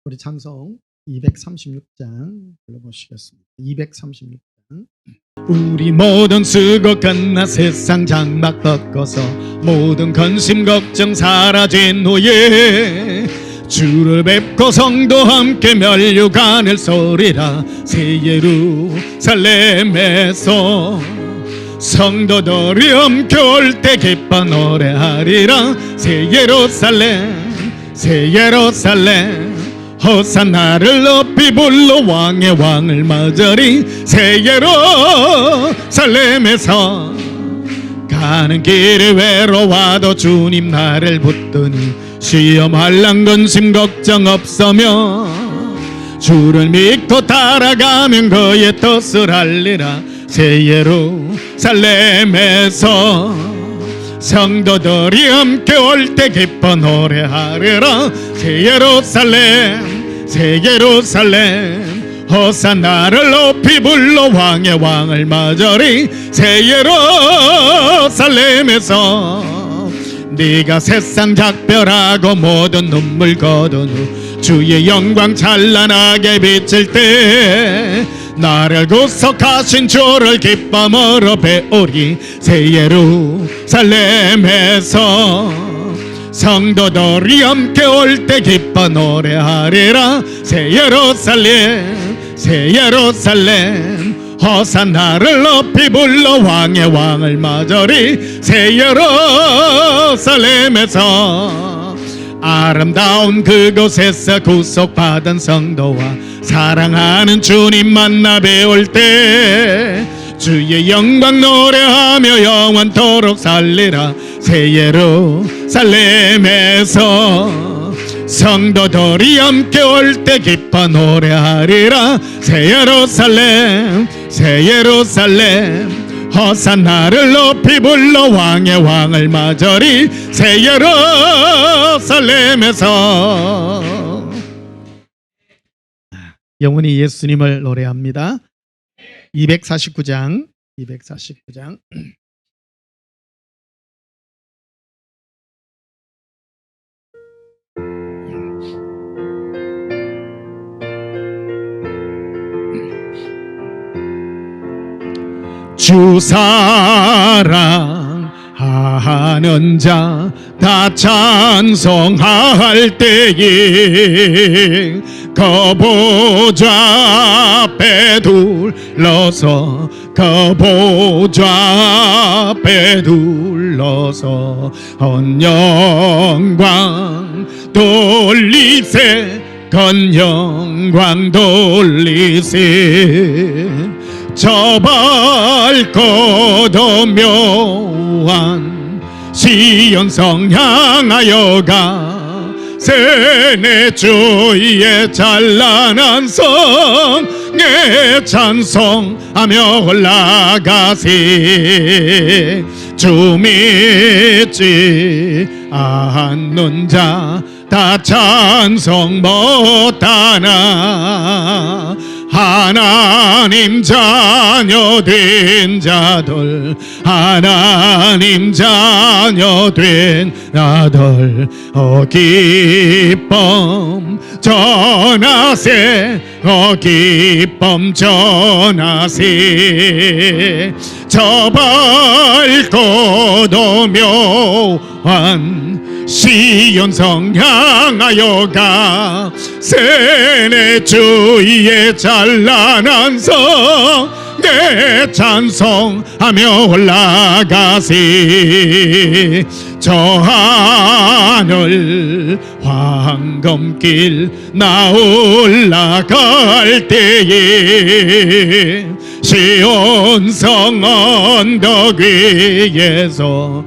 우리 찬송 236장 불러보시겠습니다. 236장. 우리 모든 수고 끝나 세상 장막 덮고서 모든 근심 걱정 사라진 후에 주를 뵙고 성도 함께 멸류관을 소리라. 새 예루살렘에서 성도들이 함께 올 때 기뻐 노래하리라. 새 예루살렘 호산나를 높이 불러 왕의 왕을 맞으리. 새 예루살렘에서 가는 길이 외로워도 주님 나를 붙드니 시험 환난 근심 걱정 없으며 주를 믿고 따라가면 그의 뜻을 알리라. 새 예루살렘에서 성도들이 함께 올 때 기뻐 노래하리라. 새 예루살렘 호산나를 높이 불러 왕의 왕을 맞으리. 새 예루살렘에서 네가 세상 작별하고 모든 눈물 거둔 후 주의 영광 찬란하게 비칠 때 나를 구속하신 주를 기쁨으로 배우리. 새 예루살렘에서 성도들이 함께 올 때 기뻐 노래하리라. 새 예루살렘 호산나를 높이 불러 왕의 왕을 맞으리. 새 예루살렘에서 아름다운 그곳에서 구속받은 성도와 사랑하는 주님 만나 배울 때 주의 영광 노래하며 영원토록 살리라. 새 예루살렘에서 성도들이 함께 올 때 기뻐 노래하리라. 새 예루살렘 호산나를 높이 불러 왕의 왕을 맞으리. 새 예루살렘에서 영원히 예수님을 노래합니다. 249장 주 사랑하는 자 다 찬송할 때에 그 보좌 앞에 둘러서 온 영광 돌리세. 건 영광 돌리세. 저 밝고도 묘한 시온성 향하여가 세네 주의 찬란한 성에 찬송하며 올라가세. 주 믿지 않는 자 다 찬송 못하나. 하나님 자녀 된 자들 기쁨 전하세. 기쁨 전하세. 저 밝고도 묘한 시온성 향하여가 세네 주의 찬란한 성에 찬송하며 올라가세. 저 하늘 황금길 나 올라갈 때에 시온성 언덕 위에서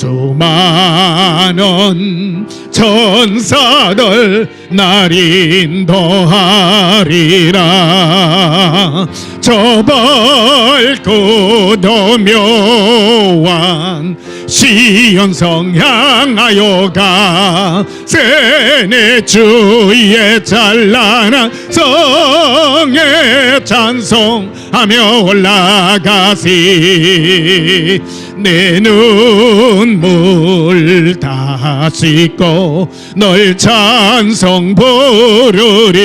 수많은 천사들 날 인도하리라. 저 밝고도 묘한 시온성 향하여가 세네 주의 찬란한 성에 찬송하며 올라가시. 내 눈물 다 씻고 널 찬송 부르리.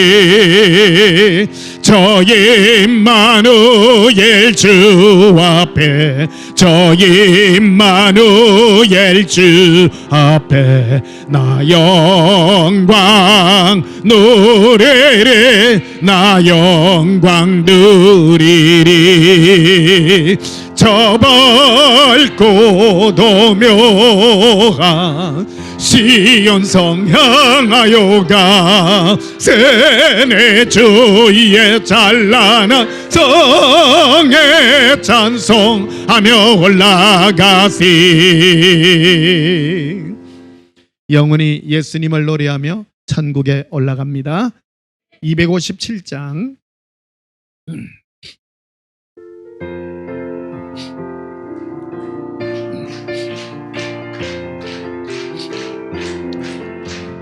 저 임마누엘 주 앞에, 저 임마누엘 주 앞에 나 영광 누리리, 나 영광 누리리. 저 밝고 도묘한 시온성 향하여가 세네 주의 찬란한 성에 찬송하며 올라가시. 영원히 예수님을 노래하며 천국에 올라갑니다. 257장.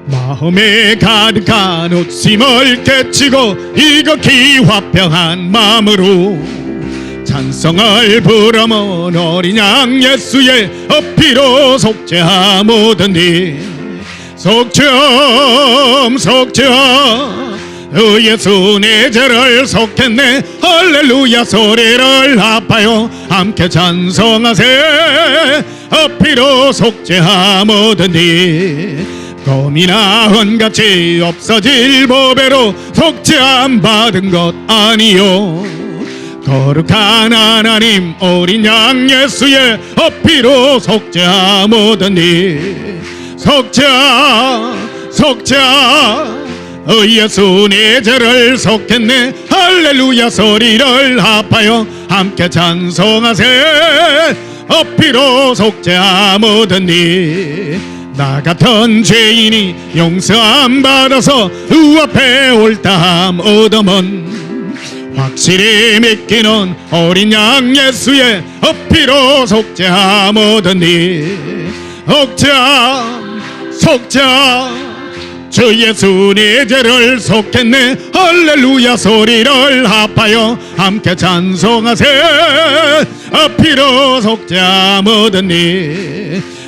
마음에 가득한 웃음을 깨치고 이곡히 화평한 마음으로 찬송을 부르면 어린 양 예수의 어피로 속죄하모든지. 속죄함 속죄함 예수 내 죄를 속했네. 할렐루야 소리를 합하여 함께 찬송하세. 어피로 속죄하모든지. 검이나 헌같이 없어질 보배로 속죄함 받은 것 아니요. 거룩한 하나님 어린 양 예수의 어피로 속죄하모든지. 속죄함 속죄함 예수 내 죄를 속했네. 할렐루야 소리를 합하여 함께 찬송하세. 어피로 속죄하모든지. 나 같은 죄인이 용서함 받아서 주 앞에 옳다함 얻으면 확실히 믿기는 어린 양 예수의 어피로 속죄하모든지. 속죄함 속죄함 주 예수 내 죄를 속했네. 할렐루야 소리를 합하여 함께 찬송하세. 어피로 속죄하모든지.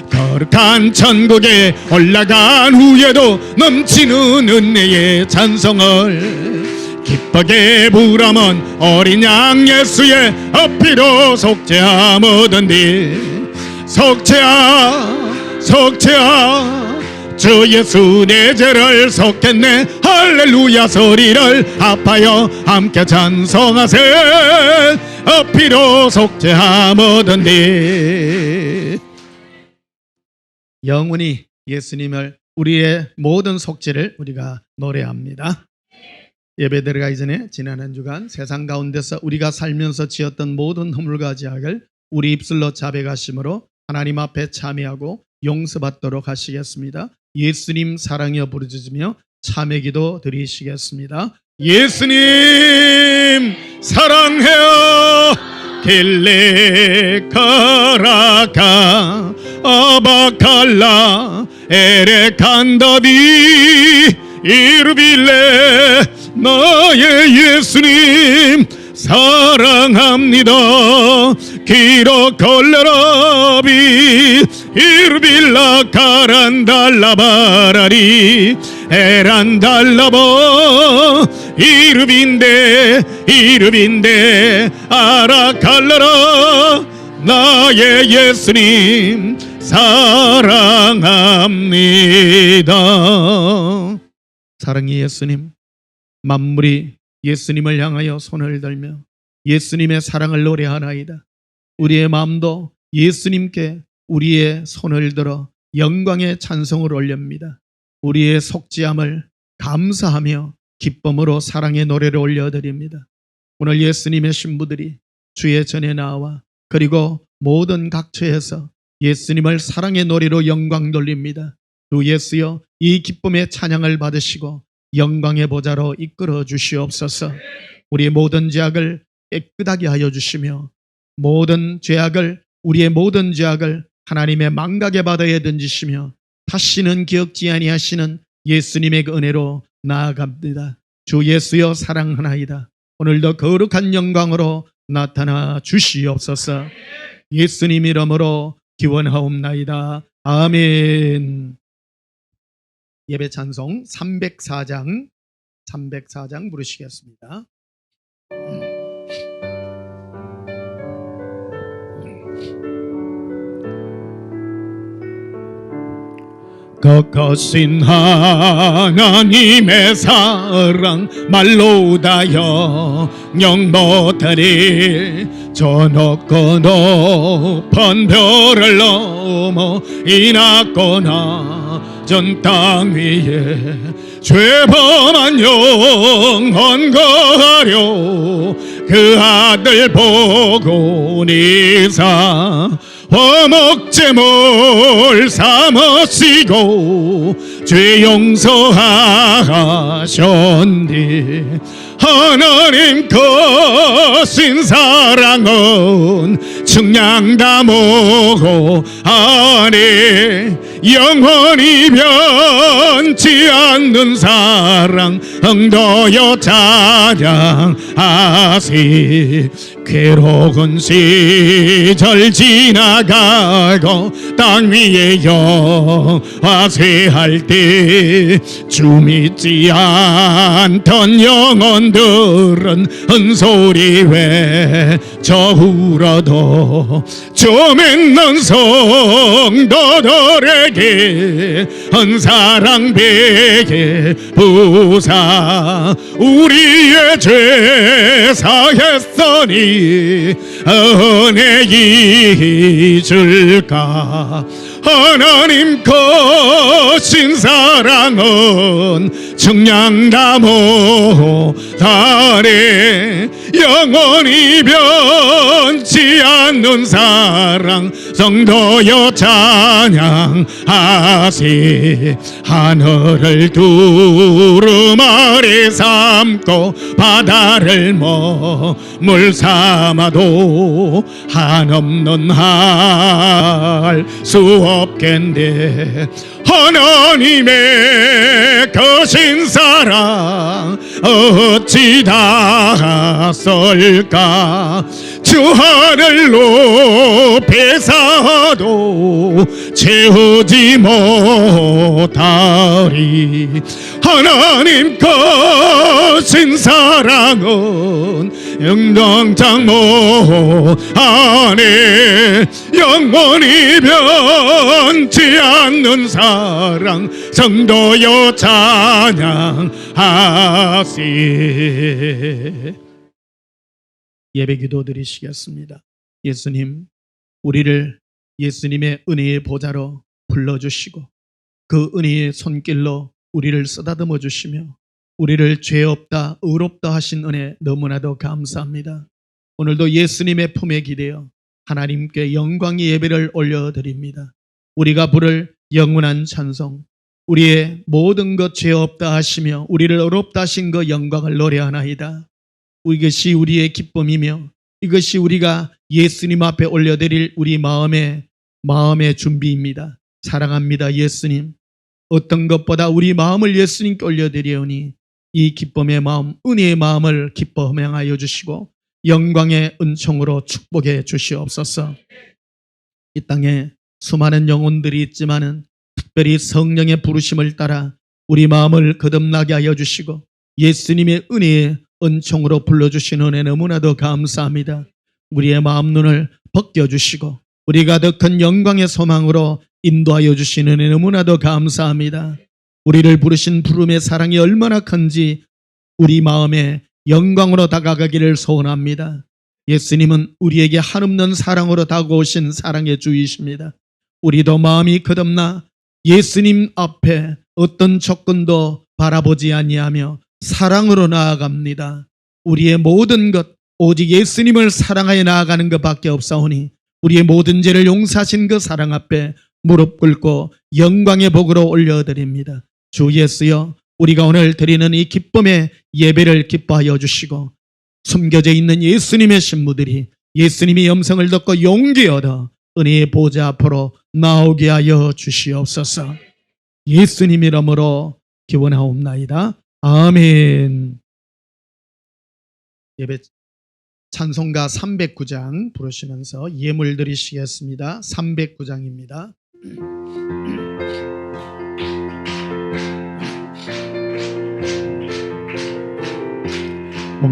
거룩한 천국에 올라간 후에도 넘치는 은혜의 찬송을 기쁘게 부르면 어린 양 예수의 어피로 속죄하모든지. 속죄함 속죄함 주 예수 내 죄를 속했네. 할렐루야 소리를 합하여 함께 찬송하세. 어피로 속죄하모든지. 영원히 예수님을 우리의 모든 속죄를 우리가 노래합니다. 예배 들어가기 전에 지난 한 주간 세상 가운데서 우리가 살면서 지었던 모든 허물과 죄악을 우리 입술로 자백하심으로 하나님 앞에 참회하고 용서받도록 하시겠습니다. 예수님 사랑여 부르짖으며 참회기도 드리시겠습니다. 예수님 사랑해요 길레 카라카 아바칼라 에레칸다비 이르빌레. 나의 예수님 사랑합니다. 기로 콜레라비 이르빌라 카란달라바라리 에란달라보 이르빈데 아라칼라라. 나의 예수님 사랑합니다. 사랑의 예수님, 만물이 예수님을 향하여 손을 들며 예수님의 사랑을 노래하나이다. 우리의 마음도 예수님께 우리의 손을 들어 영광의 찬송을 올립니다. 우리의 속죄함을 감사하며 기쁨으로 사랑의 노래를 올려드립니다. 오늘 예수님의 신부들이 주의 전에 나와 그리고 모든 각처에서 예수님을 사랑의 노래로 영광 돌립니다. 주 예수여, 이 기쁨의 찬양을 받으시고 영광의 보좌로 이끌어 주시옵소서. 우리의 모든 죄악을 깨끗하게 하여 주시며 우리의 모든 죄악을 하나님의 망각의 바다에 던지시며 다시는 기억지 아니하시는 예수님의 그 은혜로 나아갑니다. 주 예수여 사랑하나이다. 오늘도 거룩한 영광으로 나타나 주시옵소서. 예수님 이름으로 기원하옵나이다. 아멘. 예배 찬송 304장 부르시겠습니다. 거거신 하나님의 사랑 말로 다여 영 못하리 저 높고 높은 별을 넘어 이 낮고 낮은 땅 위에 죄범한 영혼 거하려 그 아들 보고 니사 화목제물 삼으시고 죄 용서하셨니 하나님 거신 사랑은 측량 다 모고 아니 영원히 변치 않는 사랑 응도여 찬양하시 괴로운 시절 지나가고 땅 위에 영화세할 때 주 믿지 않던 영혼들은 은소리 외쳐 울어도 주 믿는 성도들에게 은사랑 베개 부사 우리의 죄 사했으니 은혜 잊을까 하나님 거신 사랑은 측량 다 못하네 영원히 변치 않는 사랑 성도여 찬양하시 하늘을 두루마리 삼고 바다를 물 삼아도 한없는 할 수 없겠네 하나님의 거신 사랑 어찌 닿았을까 주 하늘로 배사도 채우지 못하리 하나님 거신 사랑은 영광장 못하네 영원히 변치 않는 사랑 성도여 찬양하시 예배 기도 드리시겠습니다. 예수님 우리를 예수님의 은혜의 보좌로 불러주시고 그 은혜의 손길로 우리를 쓰다듬어 주시며 우리를 죄 없다 의롭다 하신 은혜 너무나도 감사합니다. 오늘도 예수님의 품에 기대어 하나님께 영광의 예배를 올려드립니다. 우리가 부를 영원한 찬송 우리의 모든 것 죄 없다 하시며 우리를 의롭다 하신 그 영광을 노래하나이다. 이것이 우리의 기쁨이며 이것이 우리가 예수님 앞에 올려드릴 우리 마음의 준비입니다. 사랑합니다 예수님. 어떤 것보다 우리 마음을 예수님께 올려드리오니 이 기쁨의 마음 은혜의 마음을 기뻐 명하여 주시고 영광의 은총으로 축복해 주시옵소서. 이 땅에 수많은 영혼들이 있지만은 특별히 성령의 부르심을 따라 우리 마음을 거듭나게 하여 주시고 예수님의 은혜의 은총으로 불러주시는 은혜 너무나도 감사합니다. 우리의 마음 눈을 벗겨주시고 우리가 더 큰 영광의 소망으로 인도하여 주시는 은혜 너무나도 감사합니다. 우리를 부르신 부름의 사랑이 얼마나 큰지 우리 마음에 영광으로 다가가기를 소원합니다. 예수님은 우리에게 한없는 사랑으로 다가오신 사랑의 주이십니다. 우리도 마음이 거듭나 예수님 앞에 어떤 조건도 바라보지 아니하며 사랑으로 나아갑니다. 우리의 모든 것 오직 예수님을 사랑하여 나아가는 것밖에 없사오니 우리의 모든 죄를 용서하신 그 사랑 앞에 무릎 꿇고 영광의 복으로 올려드립니다. 주 예수여 우리가 오늘 드리는 이 기쁨의 예배를 기뻐하여 주시고 숨겨져 있는 예수님의 신부들이 예수님의 음성을 듣고 용기 얻어 은혜의 보좌 앞으로 나오게 하여 주시옵소서. 예수님 이름으로 기원하옵나이다. 아멘. 예배 찬송가 309장 부르시면서 예물 드리시겠습니다. 309장입니다.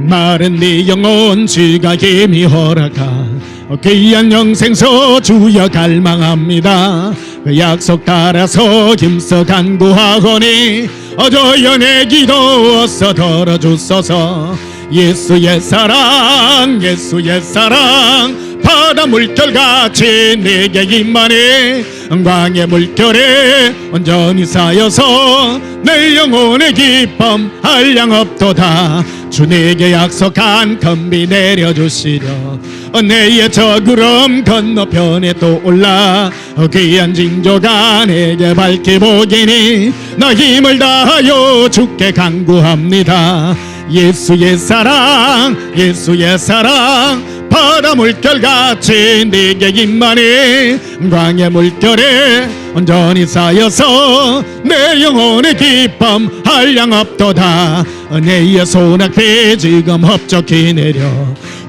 목마른 네 영혼 주가 힘이 허락한 귀한 영생서 주여 갈망합니다. 그 약속 따라서 힘써 간구하오니 어저여 내 기도 어서 들어주소서. 예수의 사랑 예수의 사랑 바다 물결같이 내게 임하네. 광의 물결에 온전히 쌓여서 내 영혼의 기쁨 한량없도다. 주 내게 약속한 금비 내려주시려 내의 저 구름 건너편에 또 올라 귀한 징조가 내게 밝히 보기니 나 힘을 다하여 주께 간구합니다. 예수의 사랑 예수의 사랑 바다 물결같이 내게 임하네. 광의 물결에 온전히 쌓여서 내 영혼의 기쁨 한량없도다. 은혜의 소낙비 지금 흡족히 내려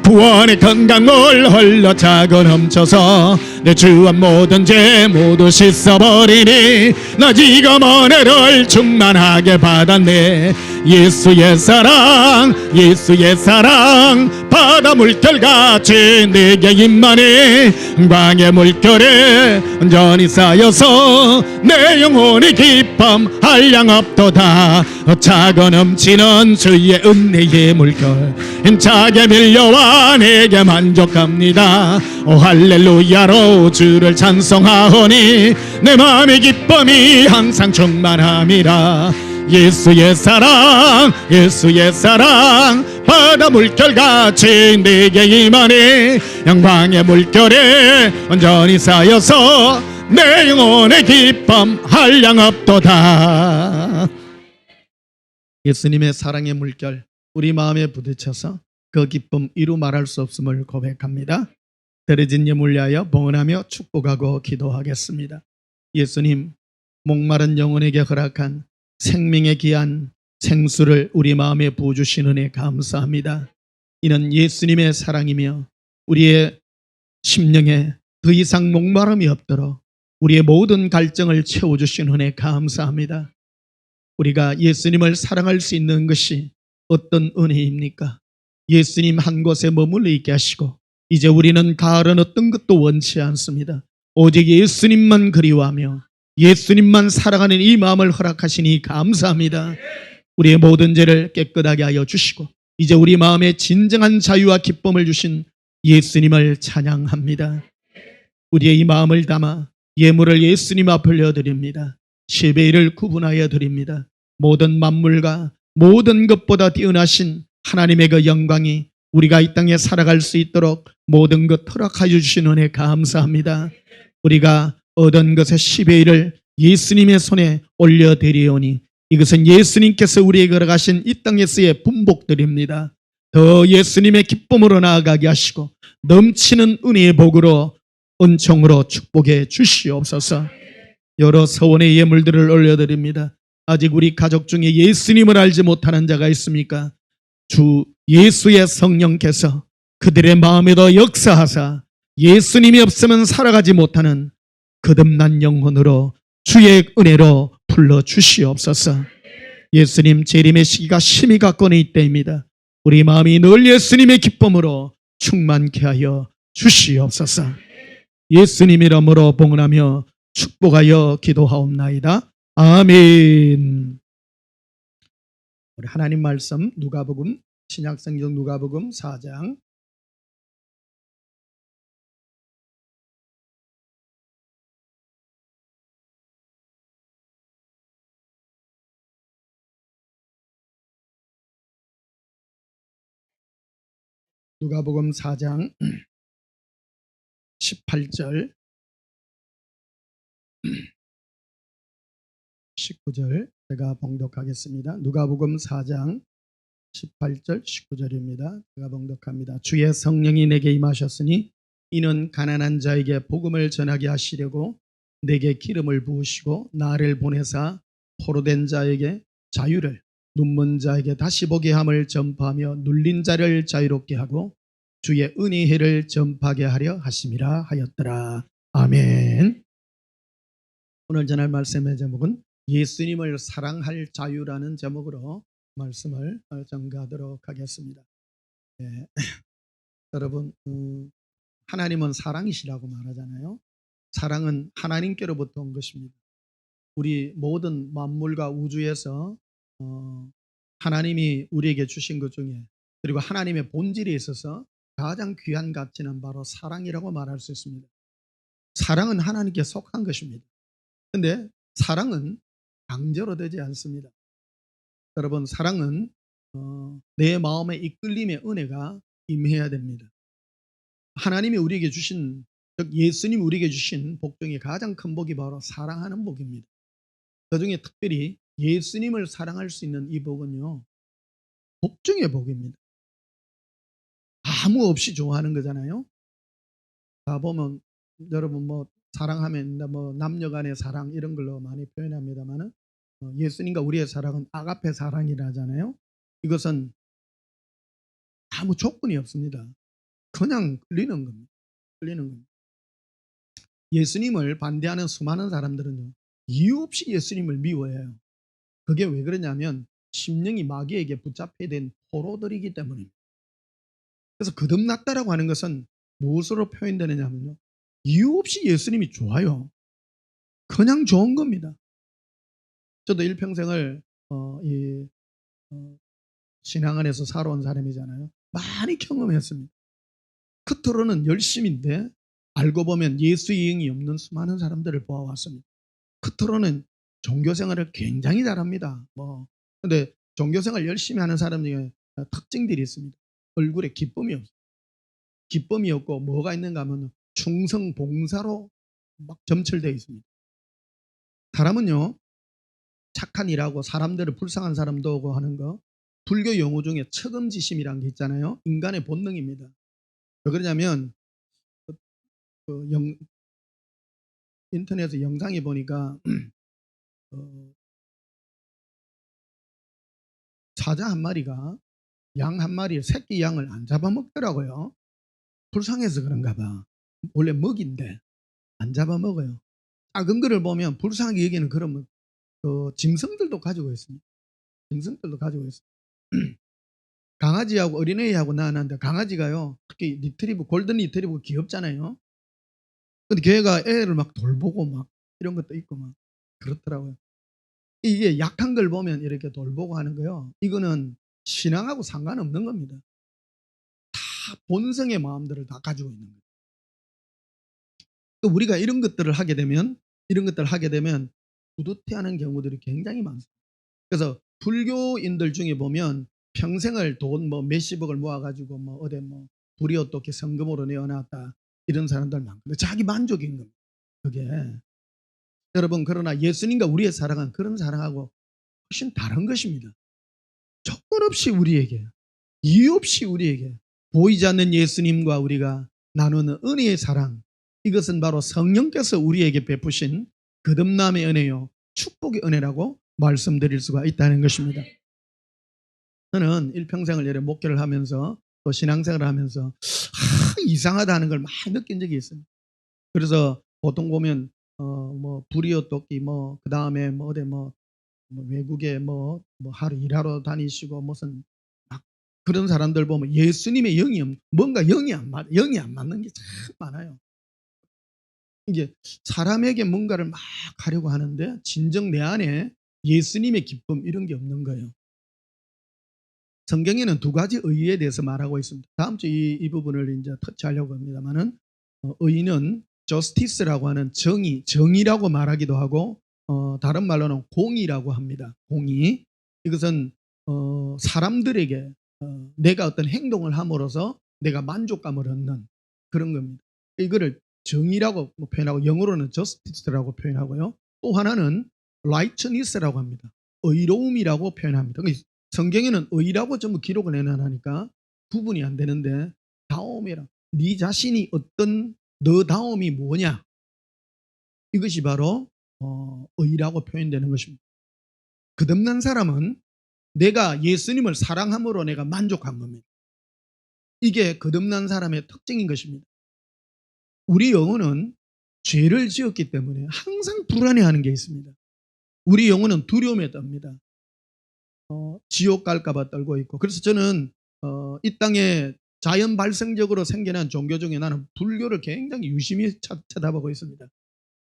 구원의 건강물 흘러 차고 넘쳐서 내 주한 모든 죄 모두 씻어버리니 나 지금 은혜를 충만하게 받았네. 예수의 사랑 예수의 사랑 바다 물결같이 내게 임하네. 광의 물결에 온전히 쌓여서 내 영혼의 기쁨 한량없도다. 차고 넘치는 주의 은혜의 물결 힘차게 밀려와 내게 만족합니다. 오 할렐루야로 주를 찬송하오니 내 마음의 기쁨이 항상 충만함이라. 예수의 사랑 예수의 사랑 바다 물결같이 내게 임하네. 영광의 물결에 온전히 쌓여서 내 영혼의 기쁨 한량없도다. 예수님의 사랑의 물결 우리 마음에 부딪혀서 그 기쁨 이루 말할 수 없음을 고백합니다. 들어진 예물 위하여 봉헌하며 축복하고 기도하겠습니다. 예수님 목마른 영혼에게 허락한 생명의 귀한 생수를 우리 마음에 부어주신 은혜 감사합니다. 이는 예수님의 사랑이며 우리의 심령에 더 이상 목마름이 없도록 우리의 모든 갈증을 채워주신 은혜 감사합니다. 우리가 예수님을 사랑할 수 있는 것이 어떤 은혜입니까? 예수님 한 곳에 머물러 있게 하시고 이제 우리는 가을은 어떤 것도 원치 않습니다. 오직 예수님만 그리워하며 예수님만 사랑하는 이 마음을 허락하시니 감사합니다. 우리의 모든 죄를 깨끗하게 하여 주시고 이제 우리 마음에 진정한 자유와 기쁨을 주신 예수님을 찬양합니다. 우리의 이 마음을 담아 예물을 예수님 앞에 올려드립니다. 10배1을 구분하여 드립니다. 모든 만물과 모든 것보다 뛰어나신 하나님의 그 영광이 우리가 이 땅에 살아갈 수 있도록 모든 것 허락하여 주신 은혜 감사합니다. 우리가 얻은 것의 10배1을 예수님의 손에 올려드리오니 이것은 예수님께서 우리에게 걸어가신 이 땅에서의 분복들입니다. 더 예수님의 기쁨으로 나아가게 하시고 넘치는 은혜의 복으로 은총으로 축복해 주시옵소서. 여러 서원의 예물들을 올려드립니다. 아직 우리 가족 중에 예수님을 알지 못하는 자가 있습니까? 주 예수의 성령께서 그들의 마음에도 역사하사 예수님이 없으면 살아가지 못하는 거듭난 영혼으로 주의 은혜로 불러주시옵소서. 예수님 재림의 시기가 심히 가까운 이때입니다. 우리 마음이 늘 예수님의 기쁨으로 충만케 하여 주시옵소서. 예수님 이름으로 봉헌하며 축복하여 기도하옵나이다. 아멘. 우리 하나님 말씀 누가복음 신약성경 누가복음 4장 누가복음 4장 18절 19절 제가 봉독하겠습니다. 누가복음 4장 18절 19절입니다. 제가 봉독합니다. 주의 성령이 내게 임하셨으니 이는 가난한 자에게 복음을 전하게 하시려고 내게 기름을 부으시고 나를 보내사 포로된 자에게 자유를 눈먼 자에게 다시 보게 함을 전파하며 눌린 자를 자유롭게 하고 주의 은혜의 해를 전파하게 하려 하심이라 하였더라. 아멘. 오늘 전할 말씀의 제목은 예수님을 사랑할 자유라는 제목으로 말씀을 전가하도록 하겠습니다. 예. 여러분, 하나님은 사랑이시라고 말하잖아요. 사랑은 하나님께로부터 온 것입니다. 우리 모든 만물과 우주에서 하나님이 우리에게 주신 것 중에, 그리고 하나님의 본질에 있어서 가장 귀한 가치는 바로 사랑이라고 말할 수 있습니다. 사랑은 하나님께 속한 것입니다. 그런데 사랑은 강제로 되지 않습니다. 여러분, 사랑은 내 마음의 이끌림의 은혜가 임해야 됩니다. 하나님이 우리에게 주신, 즉 예수님이 우리에게 주신 복 중에 가장 큰 복이 바로 사랑하는 복입니다. 그중에 특별히 예수님을 사랑할 수 있는 이 복은요, 복 중의 복입니다. 아무 없이 좋아하는 거잖아요. 다 보면 여러분 뭐 사랑하면 뭐 남녀간의 사랑 이런 걸로 많이 표현합니다만은 예수님과 우리의 사랑은 아가페 사랑이라 하잖아요. 이것은 아무 조건이 없습니다. 그냥 끌리는 겁니다. 끌리는 겁니다. 예수님을 반대하는 수많은 사람들은요, 이유 없이 예수님을 미워해요. 그게 왜 그러냐면 심령이 마귀에게 붙잡혀 된 포로들이기 때문입니다. 그래서 거듭났다라고 하는 것은 무엇으로 표현되느냐면요, 이유 없이 예수님이 좋아요. 그냥 좋은 겁니다. 저도 일평생을 이 신앙 안에서 살아온 사람이잖아요. 많이 경험했습니다. 겉으로는 열심인데 알고 보면 예수의 영이 없는 수많은 사람들을 보아왔습니다. 겉으로는 종교생활을 굉장히 잘합니다. 근데 종교생활 열심히 하는 사람 중에 특징들이 있습니다. 얼굴에 기쁨이 없어요. 기쁨이 없고 뭐가 있는가 하면 충성 봉사로 막 점철되어 있습니다. 사람은요, 착한 일하고 사람들을 불쌍한 사람도 오고 하는 거, 불교 용어 중에 책임지심이라는 게 있잖아요. 인간의 본능입니다. 왜 그러냐면 그, 그 인터넷에 영상에 보니까 사자 한 마리가 양 한 마리, 새끼 양을 안 잡아먹더라고요. 불쌍해서 그런가 봐. 원래 먹인데 안 잡아먹어요. 작은 거를 보면 불쌍하게 여기는 그런 짐승들도 가지고 있습니다. 짐승들도 가지고 있어요. 강아지하고 어린애하고 낳았는데 강아지가요, 특히 리트리버, 골든 리트리버 귀엽잖아요. 근데 걔가 애를 막 돌보고 막 이런 것도 있고 막 그렇더라고요. 이게 약한 걸 보면 이렇게 돌보고 하는 거요, 이거는 신앙하고 상관없는 겁니다. 다 본성의 마음들을 다 가지고 있는 거예요. 또 우리가 이런 것들을 하게 되면 부도태하는 경우들이 굉장히 많습니다. 그래서 불교인들 중에 보면 평생을 돈 뭐 몇십억을 모아가지고 뭐 어디 뭐 불이 어떻게 성금으로 내어놨다 이런 사람들 많거든요. 자기 만족인 겁니다. 그게 여러분, 그러나 예수님과 우리의 사랑은 그런 사랑하고 훨씬 다른 것입니다. 조건 없이 우리에게, 이유 없이 우리에게 보이지 않는 예수님과 우리가 나누는 은혜의 사랑, 이것은 바로 성령께서 우리에게 베푸신 거듭남의 은혜요, 축복의 은혜라고 말씀드릴 수가 있다는 것입니다. 저는 일평생을 이렇게 목회를 하면서 또 신앙생활을 하면서 이상하다는 걸 많이 느낀 적이 있어요. 그래서 보통 보면 뭐 불이어 토끼 뭐 그다음에 뭐 어디 뭐 외국에 뭐 하루 일하러 다니시고 무슨 막 그런 사람들 보면 예수님의 뭔가 영이 안 맞는 게 참 많아요. 이게 사람에게 뭔가를 막 하려고 하는데 진정 내 안에 예수님의 기쁨 이런 게 없는 거예요. 성경에는 두 가지 의에 대해서 말하고 있습니다. 다음 주 이 부분을 이제 터치하려고 합니다만은 의는 justice라고 하는 정의라고 말하기도 하고 다른 말로는 공의라고 합니다. 공의. 이것은 사람들에게 내가 어떤 행동을 함으로써 내가 만족감을 얻는 그런 겁니다. 이거를 정의라고 표현하고 영어로는 justice라고 표현하고요. 또 하나는 righteousness라고 합니다. 의로움이라고 표현합니다. 성경에는 의라고 전부 기록을 해놔하니까 구분이 안 되는데, 다움이라 네 자신이 어떤 너다움이 뭐냐, 이것이 바로 의라고 표현되는 것입니다. 거듭난 사람은 내가 예수님을 사랑함으로 내가 만족한 겁니다. 이게 거듭난 사람의 특징인 것입니다. 우리 영혼은 죄를 지었기 때문에 항상 불안해하는 게 있습니다. 우리 영혼은 두려움에 떱니다. 지옥 갈까 봐 떨고 있고. 그래서 저는 이 땅에 자연 발생적으로 생겨난 종교 중에 나는 불교를 굉장히 유심히 쳐다보고 있습니다.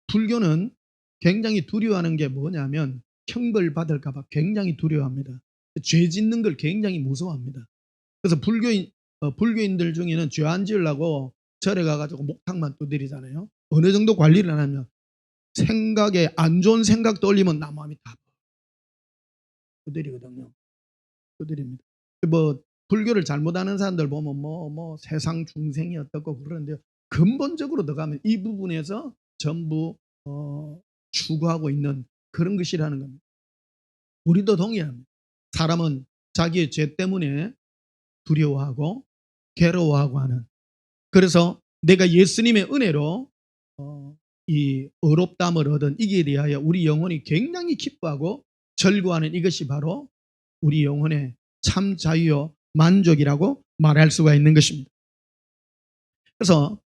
불교는 굉장히 두려워하는 게 뭐냐면 형벌 받을까 봐 굉장히 두려워합니다. 죄 짓는 걸 굉장히 무서워합니다. 그래서 불교인들 중에는 죄 안 지으려고 절에 가가지고 목탁만 두드리잖아요. 어느 정도 관리를 안 하면 생각에 안 좋은 생각 떠올리면 나무함이 다 두드리거든요. 두드립니다. 뭐 불교를 잘못하는 사람들 보면 뭐 세상 중생이 어떻고 그러는데 근본적으로 들어가면 이 부분에서 전부 추구하고 있는 그런 것이라는 겁니다. 우리도 동의합니다. 사람은 자기의 죄 때문에 두려워하고 괴로워하고 하는, 그래서 내가 예수님의 은혜로 이 의롭다함을 얻은 이기에 대하여 우리 영혼이 굉장히 기뻐하고 절구하는 이것이 바로 우리 영혼의 참 자유요 만족이라고 말할 수가 있는 것입니다. 그래서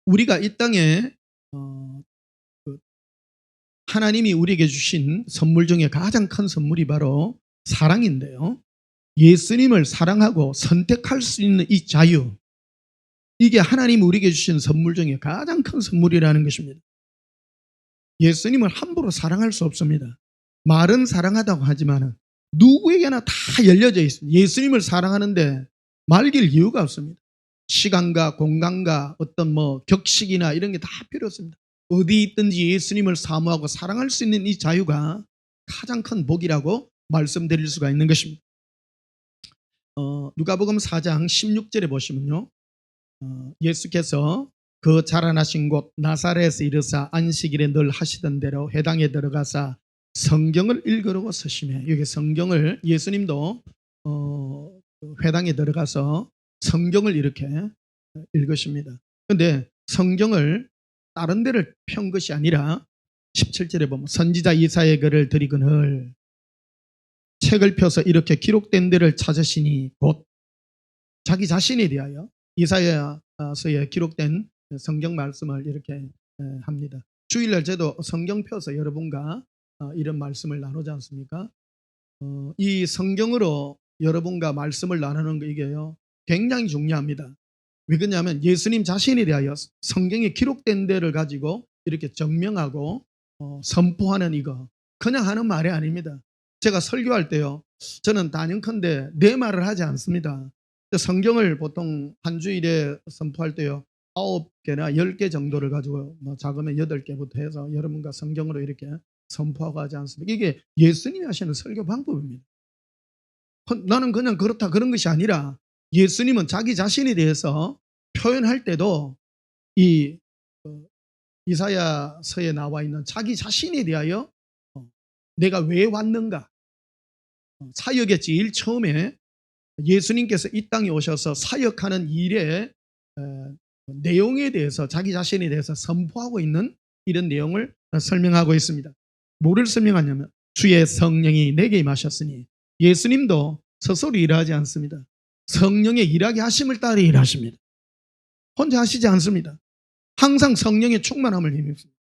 우리가 이 땅에 하나님이 우리에게 주신 선물 중에 가장 큰 선물이 바로 사랑인데요. 예수님을 사랑하고 선택할 수 있는 이 자유, 이게 하나님이 우리에게 주신 선물 중에 가장 큰 선물이라는 것입니다. 예수님을 함부로 사랑할 수 없습니다. 말은 사랑하다고 하지만 누구에게나 다 열려져 있습니다. 예수님을 사랑하는데 말길 이유가 없습니다. 시간과 공간과 어떤 격식이나 이런 게 다 필요 없습니다. 어디 있든지 예수님을 사모하고 사랑할 수 있는 이 자유가 가장 큰 복이라고 말씀드릴 수가 있는 것입니다. 누가복음 4장 16절에 보시면요, 예수께서 그 자라나신 곳 나사렛에서 이르사 안식일에 늘 하시던 대로 회당에 들어가사 성경을 읽으려고 서시매. 여기 성경을 예수님도 회당에 들어가서 성경을 이렇게 읽으십니다. 그런데 성경을 다른 데를 편 것이 아니라 17절에 보면 선지자 이사야의 글을 들이거늘 책을 펴서 이렇게 기록된 데를 찾으시니 곧 자기 자신에 대하여 이사야서에 기록된 성경 말씀을 이렇게 합니다. 주일날 저도 성경 펴서 여러분과 이런 말씀을 나누지 않습니까? 이 성경으로 여러분과 말씀을 나누는 거 이게요 굉장히 중요합니다. 왜 그러냐면 예수님 자신에 대하여 성경에 기록된 데를 가지고 이렇게 증명하고 선포하는 이거 그냥 하는 말이 아닙니다. 제가 설교할 때요, 저는 단연컨대 내 말을 하지 않습니다. 성경을 보통 한 주일에 선포할 때요 9개나 10개 정도를 가지고 작으면 8개부터 해서 여러분과 성경으로 이렇게 선포하고 하지 않습니까? 이게 예수님이 하시는 설교 방법입니다. 나는 그냥 그렇다 그런 것이 아니라 예수님은 자기 자신에 대해서 표현할 때도 이 이사야서에 나와 있는 자기 자신에 대하여 내가 왜 왔는가, 사역의 제일 처음에 예수님께서 이 땅에 오셔서 사역하는 일의 내용에 대해서 자기 자신에 대해서 선포하고 있는 이런 내용을 설명하고 있습니다. 뭐를 설명하냐면 주의 성령이 내게 임하셨으니, 예수님도 스스로 일하지 않습니다. 성령의 일하게 하심을 따라 일하십니다. 혼자 하시지 않습니다. 항상 성령의 충만함을 힘입습니다.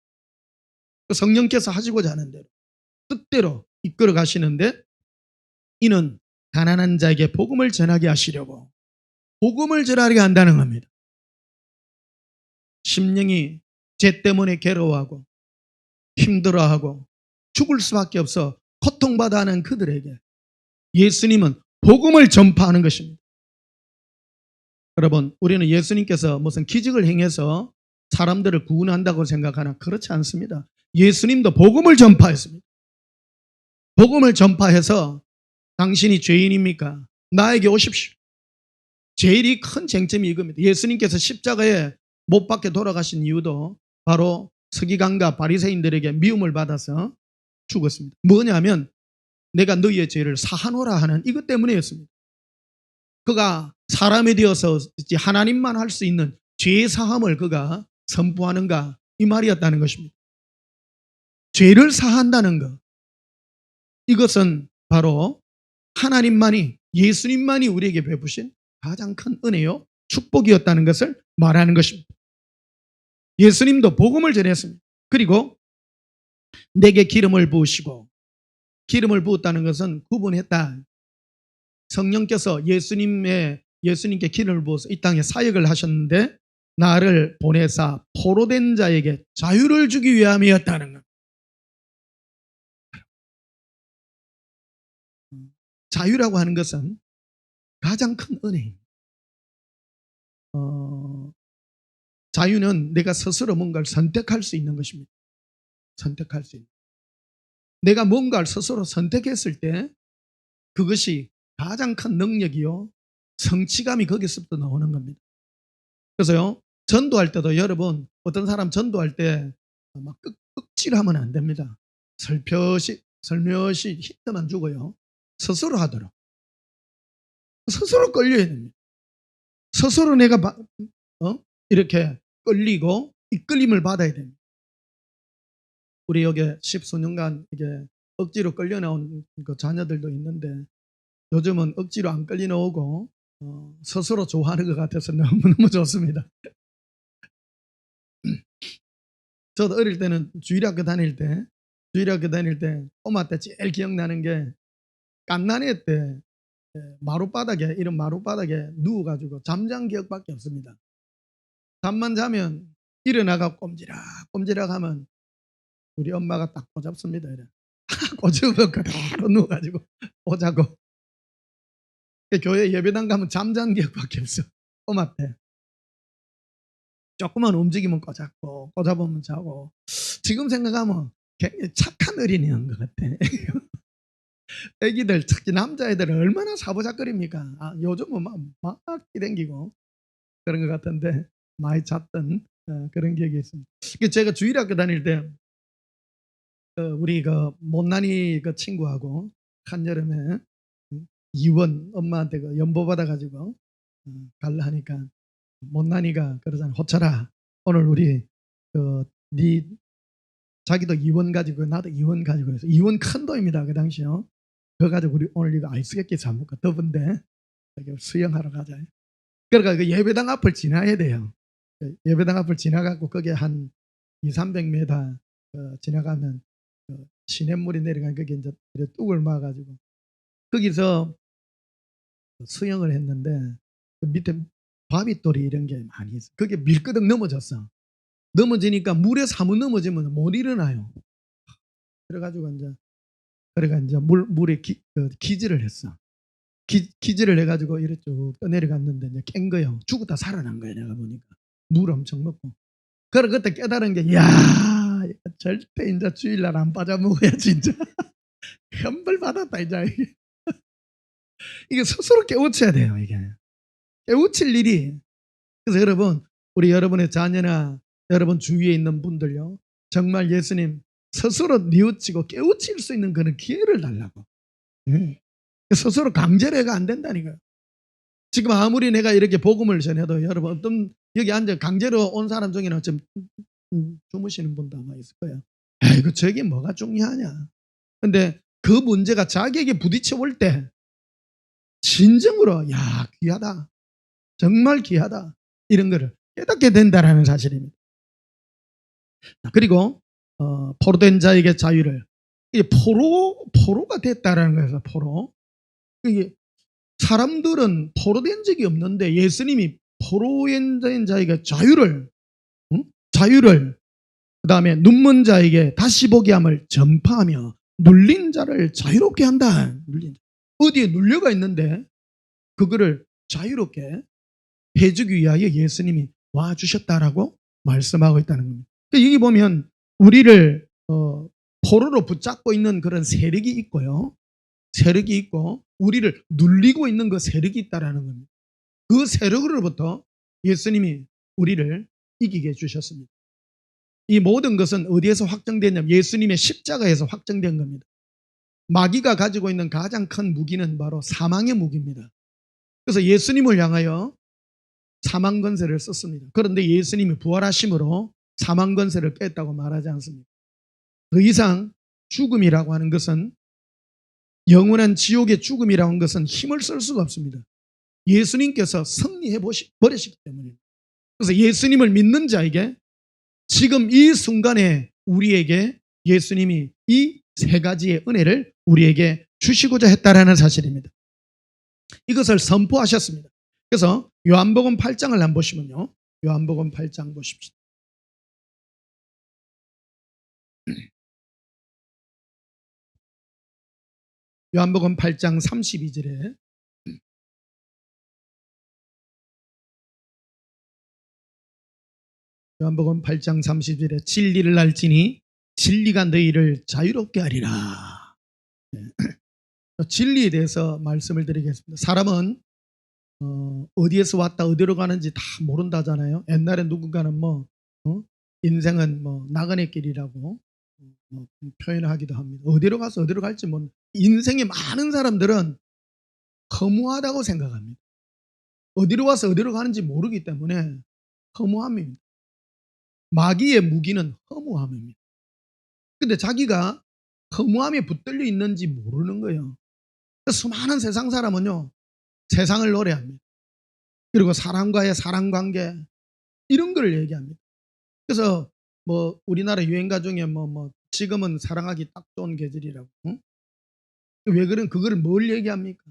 성령께서 하시고자 하는 대로 뜻대로 이끌어 가시는데, 이는 가난한 자에게 복음을 전하게 하시려고 복음을 전하게 한다는 겁니다. 심령이 죄 때문에 괴로워하고 힘들어하고 죽을 수밖에 없어 고통받아 하는 그들에게 예수님은 복음을 전파하는 것입니다. 여러분, 우리는 예수님께서 무슨 기적을 행해서 사람들을 구원한다고 생각하나 그렇지 않습니다. 예수님도 복음을 전파했습니다. 복음을 전파해서 당신이 죄인입니까? 나에게 오십시오. 제일 큰 쟁점이 이겁니다. 예수님께서 십자가에 못 박혀 돌아가신 이유도 바로 서기관과 바리새인들에게 미움을 받아서 죽었습니다. 뭐냐면 내가 너희의 죄를 사하노라 하는 이것 때문이었습니다. 그가 사람이 되어서 하나님만 할 수 있는 죄 사함을 그가 선포하는가, 이 말이었다는 것입니다. 죄를 사한다는 것, 이것은 바로 하나님만이, 예수님만이 우리에게 베푸신 가장 큰 은혜요 축복이었다는 것을 말하는 것입니다. 예수님도 복음을 전했습니다. 그리고 내게 기름을 부으시고, 기름을 부었다는 것은 구분했다. 성령께서 예수님께 기름을 부어서 이 땅에 사역을 하셨는데 나를 보내사 포로된 자에게 자유를 주기 위함이었다는 것. 자유라고 하는 것은 가장 큰 은혜입니다. 자유는 내가 스스로 뭔가를 선택할 수 있는 것입니다. 선택할 수 있는. 내가 뭔가를 스스로 선택했을 때 그것이 가장 큰 능력이요, 성취감이 거기서부터 나오는 겁니다. 그래서요, 전도할 때도 여러분, 어떤 사람 전도할 때 막 억지하면 안 됩니다. 살며시 힌트만 주고요, 스스로 하도록. 스스로 끌려야 됩니다. 스스로 내가 이렇게 끌리고 이끌림을 받아야 됩니다. 우리 여기 10수년간 이게 억지로 끌려 나온 그 자녀들도 있는데 요즘은 억지로 안 끌려 나오고 스스로 좋아하는 것 같아서 너무너무 좋습니다. 저도 어릴 때는 주일학교 다닐 때 꼬마 때 제일 기억나는 게 갓난해 때 이런 마룻바닥에 누워가지고 잠잔 기억밖에 없습니다. 잠만 자면 일어나가 꼼지락 하면 우리 엄마가 딱 꼬잡습니다. 이래. 꼬집으면 그대로 누워가지고 오자고. 교회 예배당 가면 잠잔 기억밖에 없어. 꼬마 때. 조금만 움직이면 꼬잡고 꼬잡으면 자고. 지금 생각하면 굉장히 착한 어린이인 것 같아. 애기들, 특히 남자애들은 얼마나 사부작거립니까? 요즘은 막 끼댕기고 그런 것 같은데 많이 잤던 그런 기억이 있습니다. 제가 주일학교 다닐 때 우리 그 못난이 그 친구하고 한여름에 이원 엄마한테 그 연보 받아가지고 갈라 하니까 못난이가 그러잖아. 호철아, 오늘 우리 네 자기도 이원 가지고 나도 이원 가지고 해서 이원 큰 돈입니다. 그 당시요. 그거 가지고 우리 오늘 이거 아이스케이크 사 먹고 더운데 수영하러 가자. 그러니까 그 예배당 앞을 지나야 돼요. 예배당 앞을 지나가고 거기에 한 200~300m 지나가면 시냇물이 내려가는 거기 이제 뚝을 막아가지고 거기서 수영을 했는데 그 밑에 바위돌이 이런 게 많이 있어. 그게 밀끄덕 넘어졌어. 넘어지니까 물에 사무 넘어지면 못 일어나요. 그래가지고 이제 물에 기지를 했어. 기지를 해가지고 이렇게 쭉 내려갔는데 이제 깬 거예요. 죽었다 살아난 거예요. 내가 보니까 물 엄청 먹고. 그래 그때 깨달은 게, 야, 절대 이제 주일날 안 빠져 먹어야 진짜 현벌 받았다 이제. 이게 스스로 깨우쳐야 돼요. 이게 깨우칠 일이. 그래서 여러분, 우리 여러분의 자녀나 여러분 주위에 있는 분들요, 정말 예수님 스스로 뉘우치고 깨우칠 수 있는 그런 기회를 달라고. 스스로 강제로 해가 안 된다니까요. 지금 아무리 내가 이렇게 복음을 전해도 여러분 어떤 여기 앉아 강제로 온 사람 중에는 좀 주무시는 분도 아마 있을 거예요. 아이고 저게 뭐가 중요하냐. 근데 그 문제가 자기에게 부딪혀 올 때 진정으로 야 귀하다, 정말 귀하다, 이런 거를 깨닫게 된다라는 사실입니다. 그리고 포로된 자에게 자유를, 이게 포로가 됐다라는 거예요. 포로. 이게 사람들은 포로된 적이 없는데 예수님이 포로된 자에게 자유를 그다음에 눈먼 자에게 다시 보게 함을 전파하며 눌린 자를 자유롭게 한다. 어디에 눌려가 있는데 그거를 자유롭게 해주기 위하여 예수님이 와주셨다라고 말씀하고 있다는 겁니다. 여기 보면 우리를 포로로 붙잡고 있는 그런 세력이 있고요. 세력이 있고 우리를 눌리고 있는 그 세력이 있다라는 겁니다. 그 세력으로부터 예수님이 우리를 이기게 해주셨습니다. 이 모든 것은 어디에서 확정됐냐면 예수님의 십자가에서 확정된 겁니다. 마귀가 가지고 있는 가장 큰 무기는 바로 사망의 무기입니다. 그래서 예수님을 향하여 사망 권세를 썼습니다. 그런데 예수님이 부활하심으로 사망 권세를 뺐다고 말하지 않습니다. 더 이상 죽음이라고 하는 것은, 영원한 지옥의 죽음이라고 하는 것은 힘을 쓸 수가 없습니다. 예수님께서 승리해 버리시기 때문입니다. 그래서 예수님을 믿는 자에게 지금 이 순간에 우리에게 예수님이 이 세 가지의 은혜를 우리에게 주시고자 했다라는 사실입니다. 이것을 선포하셨습니다. 그래서 요한복음 8장을 한번 보시면요. 요한복음 8장 보십시오. 요한복음 8장 32절에 요한복음 8장 30절에 진리를 알지니 진리가 너희를 자유롭게 하리라. 네. 진리에 대해서 말씀을 드리겠습니다. 사람은 어디에서 왔다 어디로 가는지 다 모른다잖아요. 옛날에 누군가는 인생은 나그네 길이라고 표현하기도 합니다. 어디로 가서 어디로 갈지 모르는, 인생의 많은 사람들은 허무하다고 생각합니다. 어디로 와서 어디로 가는지 모르기 때문에 허무함입니다. 마귀의 무기는 허무함입니다. 근데 자기가 허무함에 붙들려 있는지 모르는 거예요. 수많은 세상 사람은요, 세상을 노래합니다. 그리고 사람과의 사랑관계, 이런 걸 얘기합니다. 그래서 우리나라 유행가 중에 지금은 사랑하기 딱 좋은 계절이라고. 응? 왜 그런, 그거를 뭘 얘기합니까?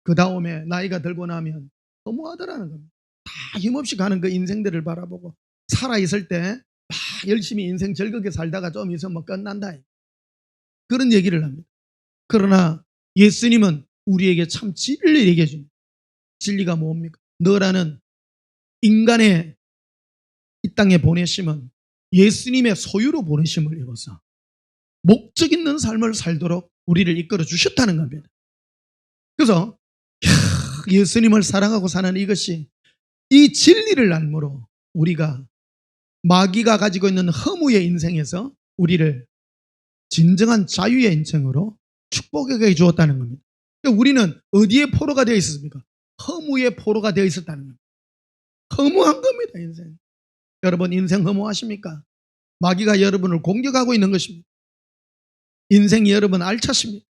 그 다음에 나이가 들고 나면 허무하더라는 겁니다. 다 힘없이 가는 그 인생들을 바라보고, 살아있을 때 막 열심히 인생 즐겁게 살다가 좀 있으면 끝난다. 그런 얘기를 합니다. 그러나 예수님은 우리에게 참 진리를 얘기해 줍니다. 진리가 뭡니까? 너라는 인간의 이 땅에 보내심은 예수님의 소유로 보내심을 입어서 목적 있는 삶을 살도록 우리를 이끌어 주셨다는 겁니다. 그래서 예수님을 사랑하고 사는 이것이, 이 진리를 알므로 우리가 마귀가 가지고 있는 허무의 인생에서 우리를 진정한 자유의 인생으로 축복하게 주었다는 겁니다. 그러니까 우리는 어디에 포로가 되어 있었습니까? 허무의 포로가 되어 있었다는 겁니다. 허무한 겁니다, 인생. 여러분, 인생 허무하십니까? 마귀가 여러분을 공격하고 있는 것입니다. 인생이 여러분 알차십니다.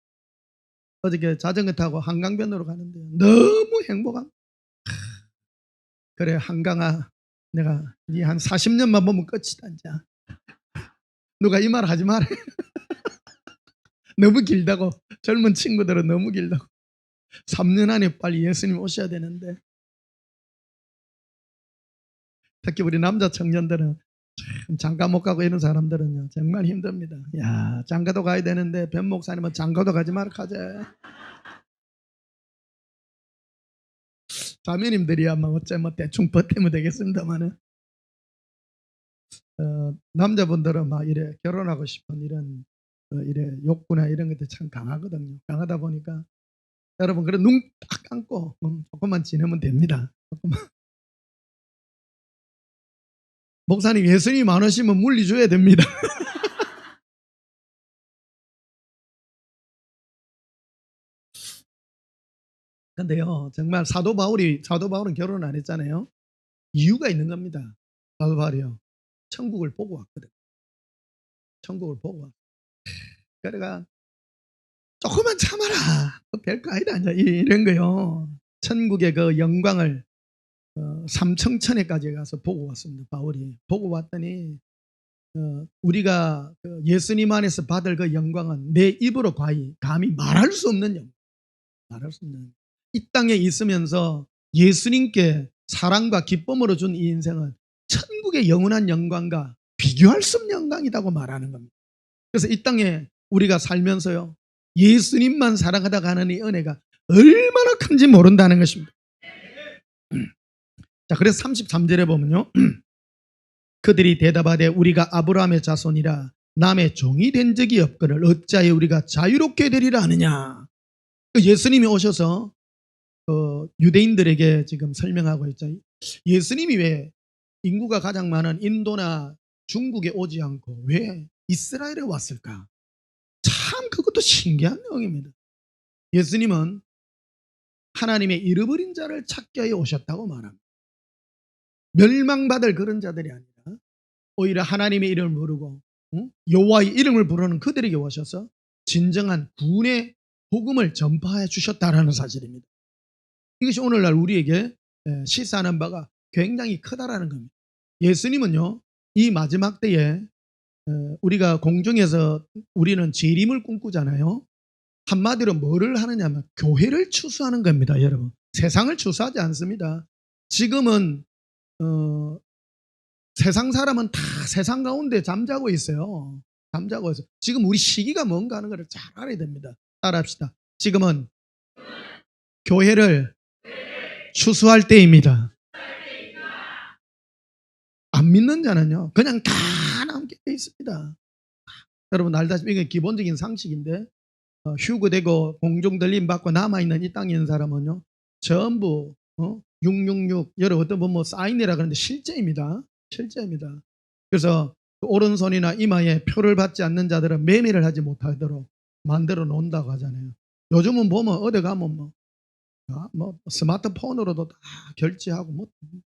어저께 자전거 타고 한강변으로 가는데요, 너무 행복한. 그래, 한강아, 내가 네 한 40년만 보면 끝이다. 이제 누가 이 말 하지 마라. 너무 길다고. 젊은 친구들은 너무 길다고. 3년 안에 빨리 예수님 오셔야 되는데, 특히 우리 남자 청년들은 장가 못 가고 이런 사람들은요, 정말 힘듭니다. 야, 장가도 가야 되는데 변 목사님은 장가도 가지 마라 하재. 자매님들이야 어째 대충 버티면 되겠습니다만은, 남자분들은 막 이래 결혼하고 싶은 이런 이래 욕구나 이런 것들 참 강하거든요. 강하다 보니까 여러분, 그래 눈 딱 감고 조금만 지내면 됩니다. 조금만. 목사님, 예수님이 많으시면 물리 줘야 됩니다. 근데요, 정말 사도 바울은 결혼 안 했잖아요. 이유가 있는 겁니다. 사도 바울이요, 천국을 보고 왔거든. 천국을 보고 왔. 그래가 조금만 참아라, 별거 아니다, 이런 거요. 천국의 그 영광을 삼청천에까지 가서 보고 왔습니다. 바울이 보고 왔더니 우리가 예수님 안에서 받을 그 영광은 내 입으로 감히 말할 수 없는 영광, 말할 수 없는. 이 땅에 있으면서 예수님께 사랑과 기쁨으로 준 이 인생은 천국의 영원한 영광과 비교할 수 없는 영광이라고 말하는 겁니다. 그래서 이 땅에 우리가 살면서요, 예수님만 사랑하다 가는 이 은혜가 얼마나 큰지 모른다는 것입니다. 자, 그래서 33절에 보면요, 그들이 대답하되 우리가 아브라함의 자손이라 남의 종이 된 적이 없거늘 어찌하여 우리가 자유롭게 되리라 하느냐. 예수님이 오셔서 유대인들에게 지금 설명하고 있죠. 예수님이 왜 인구가 가장 많은 인도나 중국에 오지 않고 왜 이스라엘에 왔을까? 참 그것도 신기한 내용입니다. 예수님은 하나님의 잃어버린 자를 찾게 하여 오셨다고 말합니다. 멸망받을 그런 자들이 아니라 오히려 하나님의 이름을 부르고 여호와의 이름을 부르는 그들에게 오셔서 진정한 구원의 복음을 전파해 주셨다라는 사실입니다. 이것이 오늘날 우리에게 시사하는 바가 굉장히 크다라는 겁니다. 예수님은요, 이 마지막 때에 우리가 공중에서 우리는 재림을 꿈꾸잖아요. 한마디로 뭐를 하느냐면 교회를 추수하는 겁니다, 여러분. 세상을 추수하지 않습니다. 지금은 세상 사람은 다 세상 가운데 잠자고 있어요. 잠자고 있어요. 지금 우리 시기가 뭔가 하는 걸 잘 알아야 됩니다. 따라합시다. 지금은 교회를 추수할 때입니다. 안 믿는 자는요, 그냥 다 남게 돼 있습니다. 여러분 알다시피 이게 기본적인 상식인데, 휴거되고 공중 들림 받고 남아있는 이 땅에 있는 사람은요, 전부 666, 여러분 어떤 뭐 사인이라 그러는데 실제입니다. 실제입니다. 그래서 오른손이나 이마에 표를 받지 않는 자들은 매매를 하지 못하도록 만들어 놓는다고 하잖아요. 요즘은 보면 어디 가면 뭐 스마트폰으로도 다 결제하고 뭐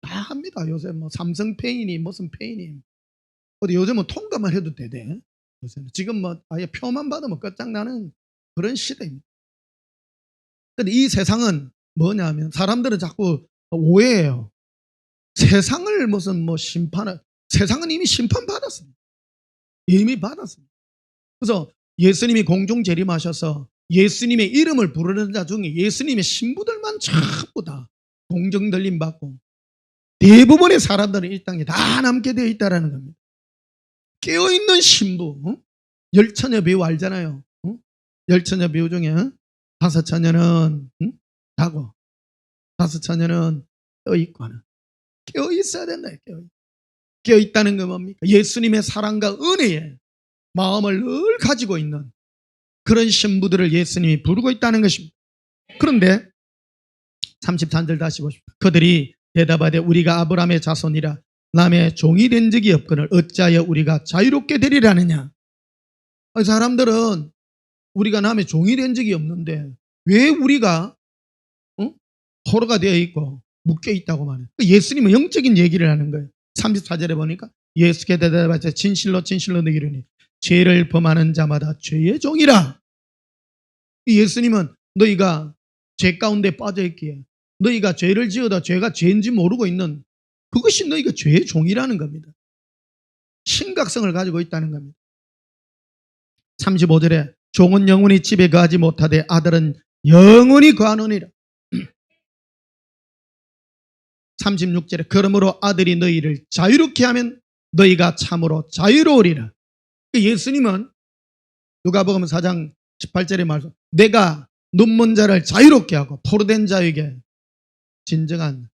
다 합니다. 요새 뭐 삼성페이니 무슨 페이니 어디 요즘은 통과만 해도 되대. 요새는 지금 뭐 아예 표만 받으면 끝장나는 그런 시대입니다. 근데 이 세상은 뭐냐면 사람들은 자꾸 오해해요. 세상을 무슨 뭐 심판을, 세상은 이미 심판받았습니다. 이미 받았습니다. 그래서 예수님이 공중 재림하셔서 예수님의 이름을 부르는 자 중에 예수님의 신부들만 전부 다 공중 들림 받고 대부분의 사람들은 이 땅에 다 남게 되어 있다는 겁니다. 깨어있는 신부, 열처녀 배우 알잖아요. 열처녀 배우 중에 다섯 처녀는 자고 다섯 처녀는 깨어있고 하는, 깨어있어야 된다. 깨어있다는 건 뭡니까? 예수님의 사랑과 은혜에 마음을 늘 가지고 있는 그런 신부들을 예수님이 부르고 있다는 것입니다. 그런데 33절 다시 보십시오. 그들이 대답하되 우리가 아브라함의 자손이라 남의 종이 된 적이 없거늘 어찌하여 우리가 자유롭게 되리라느냐. 사람들은 우리가 남의 종이 된 적이 없는데 왜 우리가 포로가 되어 있고 묶여 있다고 말해요. 예수님은 영적인 얘기를 하는 거예요. 34절에 보니까 예수께 대답하되 진실로 진실로 너희에게 이르노니 죄를 범하는 자마다 죄의 종이라. 예수님은 너희가 죄 가운데 빠져 있기에 너희가 죄를 지어다 죄가 죄인지 모르고 있는 그것이 너희가 죄의 종이라는 겁니다. 심각성을 가지고 있다는 겁니다. 35절에 종은 영원히 집에 거하지 못하되 아들은 영원히 거하느니라. 36절에 그러므로 아들이 너희를 자유롭게 하면 너희가 참으로 자유로우리라. 예수님은 누가복음 4장 18절에 말씀, 내가 눈먼 자를 자유롭게 하고 포로된 자에게 진정한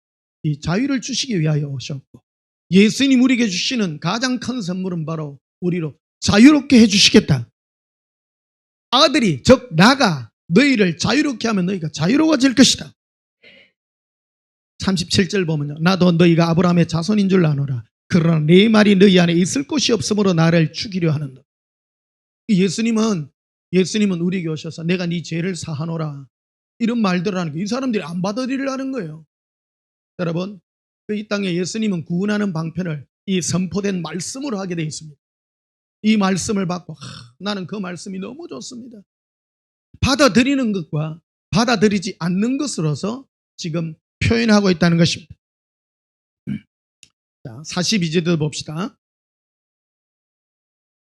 이 자유를 주시기 위하여 오셨고, 예수님 우리에게 주시는 가장 큰 선물은 바로 우리로 자유롭게 해주시겠다. 아들이 즉 나가 너희를 자유롭게 하면 너희가 자유로워질 것이다. 37절 보면요, 나도 너희가 아브라함의 자손인 줄 아노라. 그러나 내 말이 너희 안에 있을 곳이 없으므로 나를 죽이려 하는다. 예수님은 우리에게 오셔서 내가 네 죄를 사하노라 이런 말들을 하는 거예요. 이 사람들이 안 받아들이려는 거예요. 여러분, 이 땅에 예수님은 구원하는 방편을 이 선포된 말씀으로 하게 되어 있습니다. 이 말씀을 받고 나는 그 말씀이 너무 좋습니다. 받아들이는 것과 받아들이지 않는 것으로서 지금 표현하고 있다는 것입니다. 자, 42절도 봅시다.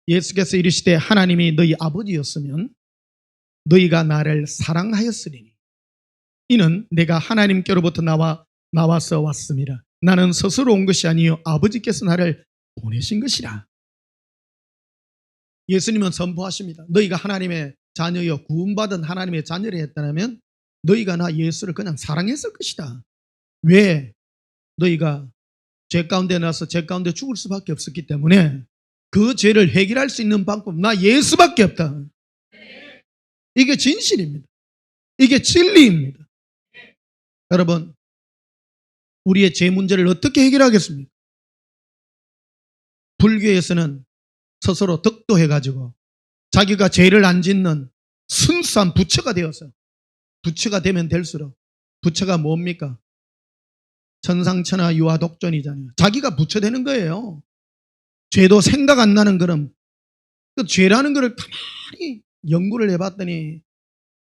예수께서 이르시되 하나님이 너희 아버지였으면 너희가 나를 사랑하였으리니 이는 내가 하나님께로부터 나와서 왔음이라. 나는 스스로 온 것이 아니요 아버지께서 나를 보내신 것이라. 예수님은 선포하십니다. 너희가 하나님의 자녀여 구원받은 하나님의 자녀를 했다면 너희가 나 예수를 그냥 사랑했을 것이다. 왜? 너희가 죄 가운데 나서 죄 가운데 죽을 수밖에 없었기 때문에 그 죄를 해결할 수 있는 방법 나 예수밖에 없다. 이게 진실입니다. 이게 진리입니다. 여러분, 우리의 죄 문제를 어떻게 해결하겠습니까? 불교에서는 스스로 덕도해가지고 자기가 죄를 안 짓는 순수한 부처가 되어서, 부처가 되면 될수록, 부처가 뭡니까? 천상천하 유아독존이잖아요. 자기가 부처 되는 거예요. 죄도 생각 안 나는 그런, 그 죄라는 거를 가만히 연구를 해봤더니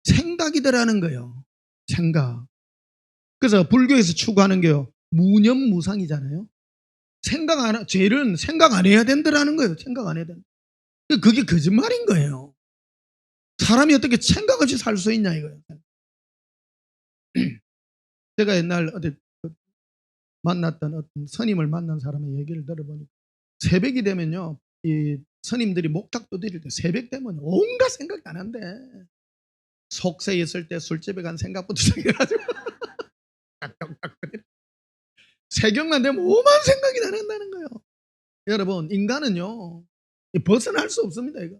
생각이더라는 거예요. 생각. 그래서 불교에서 추구하는 게요, 무념무상이잖아요. 죄를 생각 안 해야 된다라는 거예요. 생각 안 해야 된다. 그게 거짓말인 거예요. 사람이 어떻게 생각 없이 살 수 있냐 이거예요. 제가 옛날 어디 만났던 어떤 스님을 만난 사람의 얘기를 들어보니까 새벽이 되면요, 이 스님들이 목탁도 드릴 때 새벽 되면 온갖 생각이 안 한대. 속세에 있을 때 술집에 간 생각부터 시작해가지고 새벽만 되면 오만 생각이 나는다는 거예요. 여러분, 인간은요 벗어날 수 없습니다. 이거.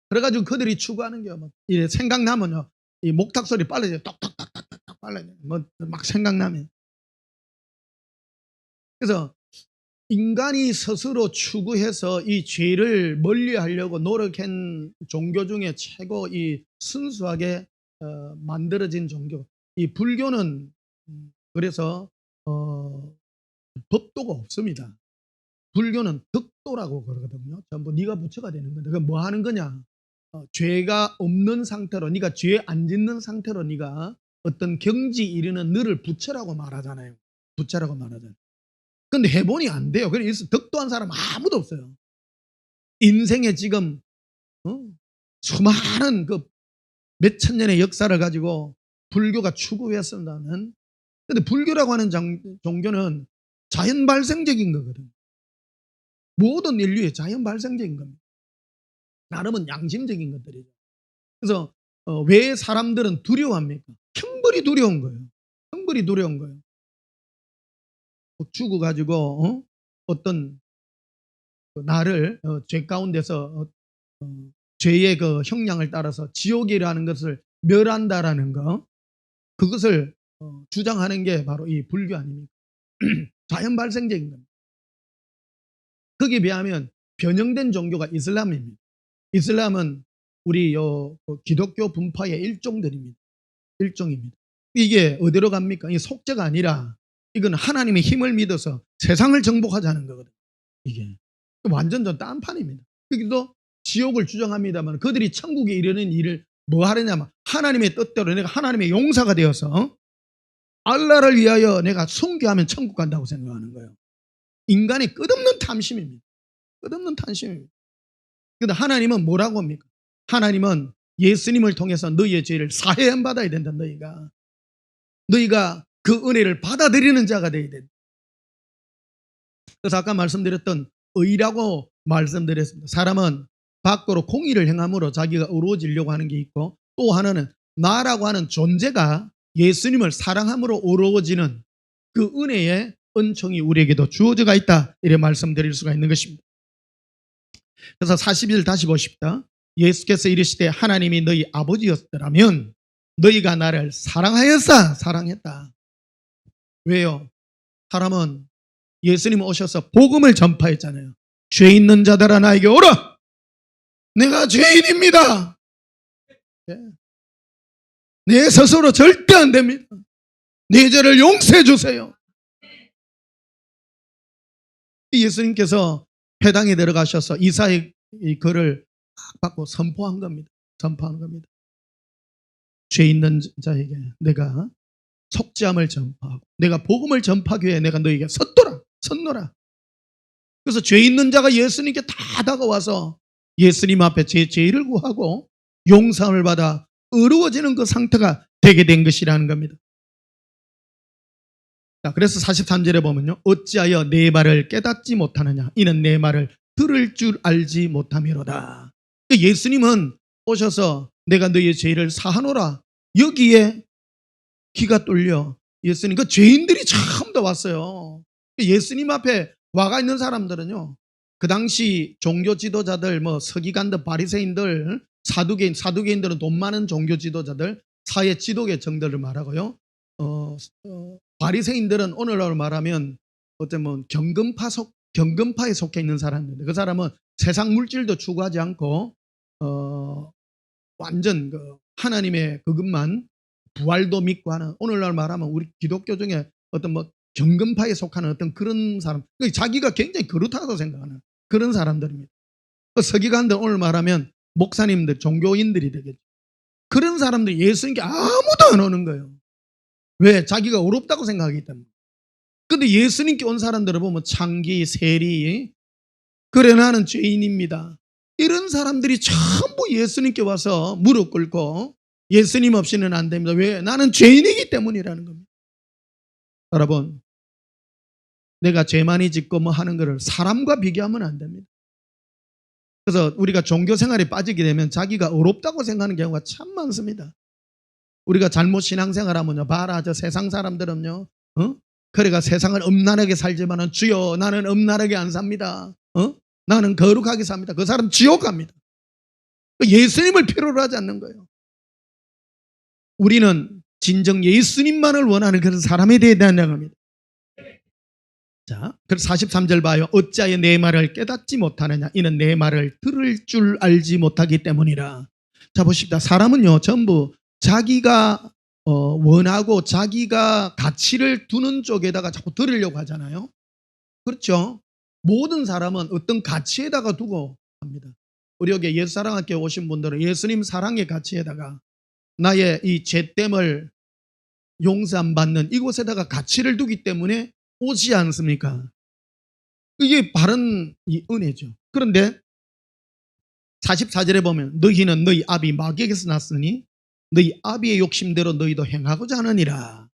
그래가지고 그들이 추구하는 게 뭐 생각나면요 이 목탁 소리 빨라져요. 똑똑똑똑똑 빨라져요. 막 생각나면. 그래서 인간이 스스로 추구해서 이 죄를 멀리하려고 노력한 종교 중에 최고 이 순수하게 만들어진 종교. 이 불교는 그래서 법도가 없습니다. 불교는 덕도라고 그러거든요. 전부 네가 부처가 되는 건데, 그건 뭐 하는 거냐? 죄가 없는 상태로, 네가 죄 안 짓는 상태로 네가 어떤 경지 이르는 너를 부처라고 말하잖아요. 부처라고 말하잖아요. 근데 해보니 안 돼요. 그래서 덕도한 사람 아무도 없어요. 인생에 지금 수많은 그 몇천 년의 역사를 가지고 불교가 추구했었다는. 근데 불교라고 하는 종교는 자연 발생적인 거거든. 모든 인류의 자연 발생적인 겁니다. 나름은 양심적인 것들이죠. 그래서 왜 사람들은 두려워합니까? 형벌이 두려운 거예요. 형벌이 두려운 거예요. 죽어가지고 어떤 나를 죄 가운데서 죄의 그 형량을 따라서 지옥이라는 것을 멸한다라는 거, 그것을 주장하는 게 바로 이 불교 아닙니까? 자연 발생적인 겁니다. 거기에 비하면 변형된 종교가 이슬람입니다. 이슬람은 우리 기독교 분파의 일종들입니다. 일종입니다. 이게 어디로 갑니까? 이게 속죄가 아니라 이건 하나님의 힘을 믿어서 세상을 정복하자는 거거든요. 이게 완전 전 딴판입니다. 여기도 지옥을 주장합니다만 그들이 천국에 이르는 일을 뭐 하느냐면 하나님의 뜻대로 내가 하나님의 용사가 되어서 알라를 위하여 내가 순교하면 천국 간다고 생각하는 거예요. 인간의 끝없는 탐심입니다. 끝없는 탐심입니다. 그런데 하나님은 뭐라고 합니까? 하나님은 예수님을 통해서 너희의 죄를 사해함 받아야 된다. 너희가 그 은혜를 받아들이는 자가 되어야 된다. 그래서 아까 말씀드렸던 의라고 말씀드렸습니다. 사람은 밖으로 공의를 행함으로 자기가 의로워지려고 하는 게 있고, 또 하나는 나라고 하는 존재가 예수님을 사랑함으로 의로워지는 그 은혜의 은총이 우리에게도 주어져가 있다, 이렇게 말씀드릴 수가 있는 것입니다. 그래서 40일 다시 보십시다. 예수께서 이르시되 하나님이 너희 아버지였더라면 너희가 나를 사랑했다. 왜요? 사람은 예수님 오셔서 복음을 전파했잖아요. 죄 있는 자들아 나에게 오라. 내가 죄인입니다. 내 스스로 절대 안 됩니다. 내 죄를 용서해 주세요. 예수님께서 회당에 들어가셔서 이사의 글을 받고 선포한 겁니다. 죄 있는 자에게 내가 속죄함을 전파하고 내가 복음을 전파하기 위해 내가 너에게 섰노라. 그래서 죄 있는 자가 예수님께 다 다가와서 예수님 앞에 제 죄를 구하고 용서함을 받아 의로워지는 그 상태가 되게 된 것이라는 겁니다. 자, 그래서 43절에 보면요, 어찌하여 내 말을 깨닫지 못하느냐, 이는 내 말을 들을 줄 알지 못함이로다. 예수님은 오셔서 내가 너희의 죄를 사하노라, 여기에 귀가 뚫려. 예수님, 그 죄인들이 처음 더 왔어요. 예수님 앞에 와가 있는 사람들은요, 그 당시 종교 지도자들, 뭐 서기관들, 바리새인들, 사두개인들은 돈 많은 종교 지도자들, 사회 지도계층들을 말하고요. 바리새인들은 오늘날로 말하면 어쩌면 경건파에 속해 있는 사람인데, 그 사람은 세상 물질도 추구하지 않고 완전 하나님의 그것만 부활도 믿고 하는, 오늘날 말하면 우리 기독교 중에 어떤 뭐 경건파에 속하는 어떤 그런 사람, 자기가 굉장히 그렇다고 생각하는 그런 사람들입니다. 서기관들, 오늘 말하면 목사님들, 종교인들이 되겠죠. 그런 사람들이 예수님께 아무도 안 오는 거예요. 왜? 자기가 어렵다고 생각하기 때문에. 근데 예수님께 온 사람들을 보면 창기, 세리, 그래 나는 죄인입니다. 이런 사람들이 전부 예수님께 와서 무릎 꿇고 예수님 없이는 안 됩니다. 왜? 나는 죄인이기 때문이라는 겁니다. 여러분, 내가 죄 많이 짓고 뭐 하는 거를 사람과 비교하면 안 됩니다. 그래서 우리가 종교 생활에 빠지게 되면 자기가 어렵다고 생각하는 경우가 참 많습니다. 우리가 잘못 신앙생활하면요, 봐라 저 세상 사람들은요, 그래가 세상을 음란하게 살지만은 주여 나는 음란하게 안 삽니다. 나는 거룩하게 삽니다. 그 사람 지옥 갑니다. 예수님을 필요로 하지 않는 거예요. 우리는 진정 예수님만을 원하는 그런 사람에 대해 된다는 겁니다. 자, 그래서 43절 봐요. 어찌하여 내 말을 깨닫지 못하느냐. 이는 내 말을 들을 줄 알지 못하기 때문이라. 자, 보십시다. 사람은요 전부 자기가 원하고 자기가 가치를 두는 쪽에다가 자꾸 들으려고 하잖아요. 그렇죠? 모든 사람은 어떤 가치에다가 두고 합니다. 우리 여기 옛사랑학교에 오신 분들은 예수님 사랑의 가치에다가 나의 이 죄됨을 용서 안 받는 이곳에다가 가치를 두기 때문에 오지 않습니까? 이게 바른 이 은혜죠. 그런데 44절에 보면 너희는 너희 아비 마귀에게서 났으니 너희 아비의 욕심대로 너희도 행하고자 하느니라.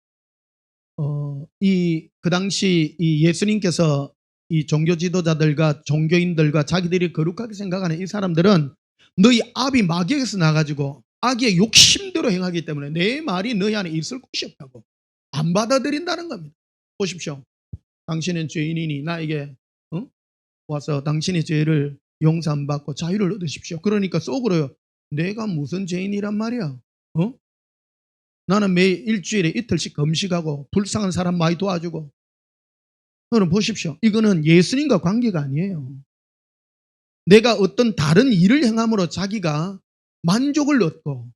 그 당시 이 예수님께서 이 종교 지도자들과 종교인들과 자기들이 거룩하게 생각하는 이 사람들은 너희 아비 마귀에게서 나가지고 아기의 욕심대로 행하기 때문에 내 말이 너희 안에 있을 곳이 없다고 안 받아들인다는 겁니다. 보십시오. 당신은 죄인이니 나에게 와서 당신의 죄를 용서 안 받고 자유를 얻으십시오. 그러니까 속으로요. 내가 무슨 죄인이란 말이야. 나는 매일 일주일에 이틀씩 금식하고 불쌍한 사람 많이 도와주고. 여러분 보십시오. 이거는 예수님과 관계가 아니에요. 내가 어떤 다른 일을 행함으로 자기가 만족을 얻고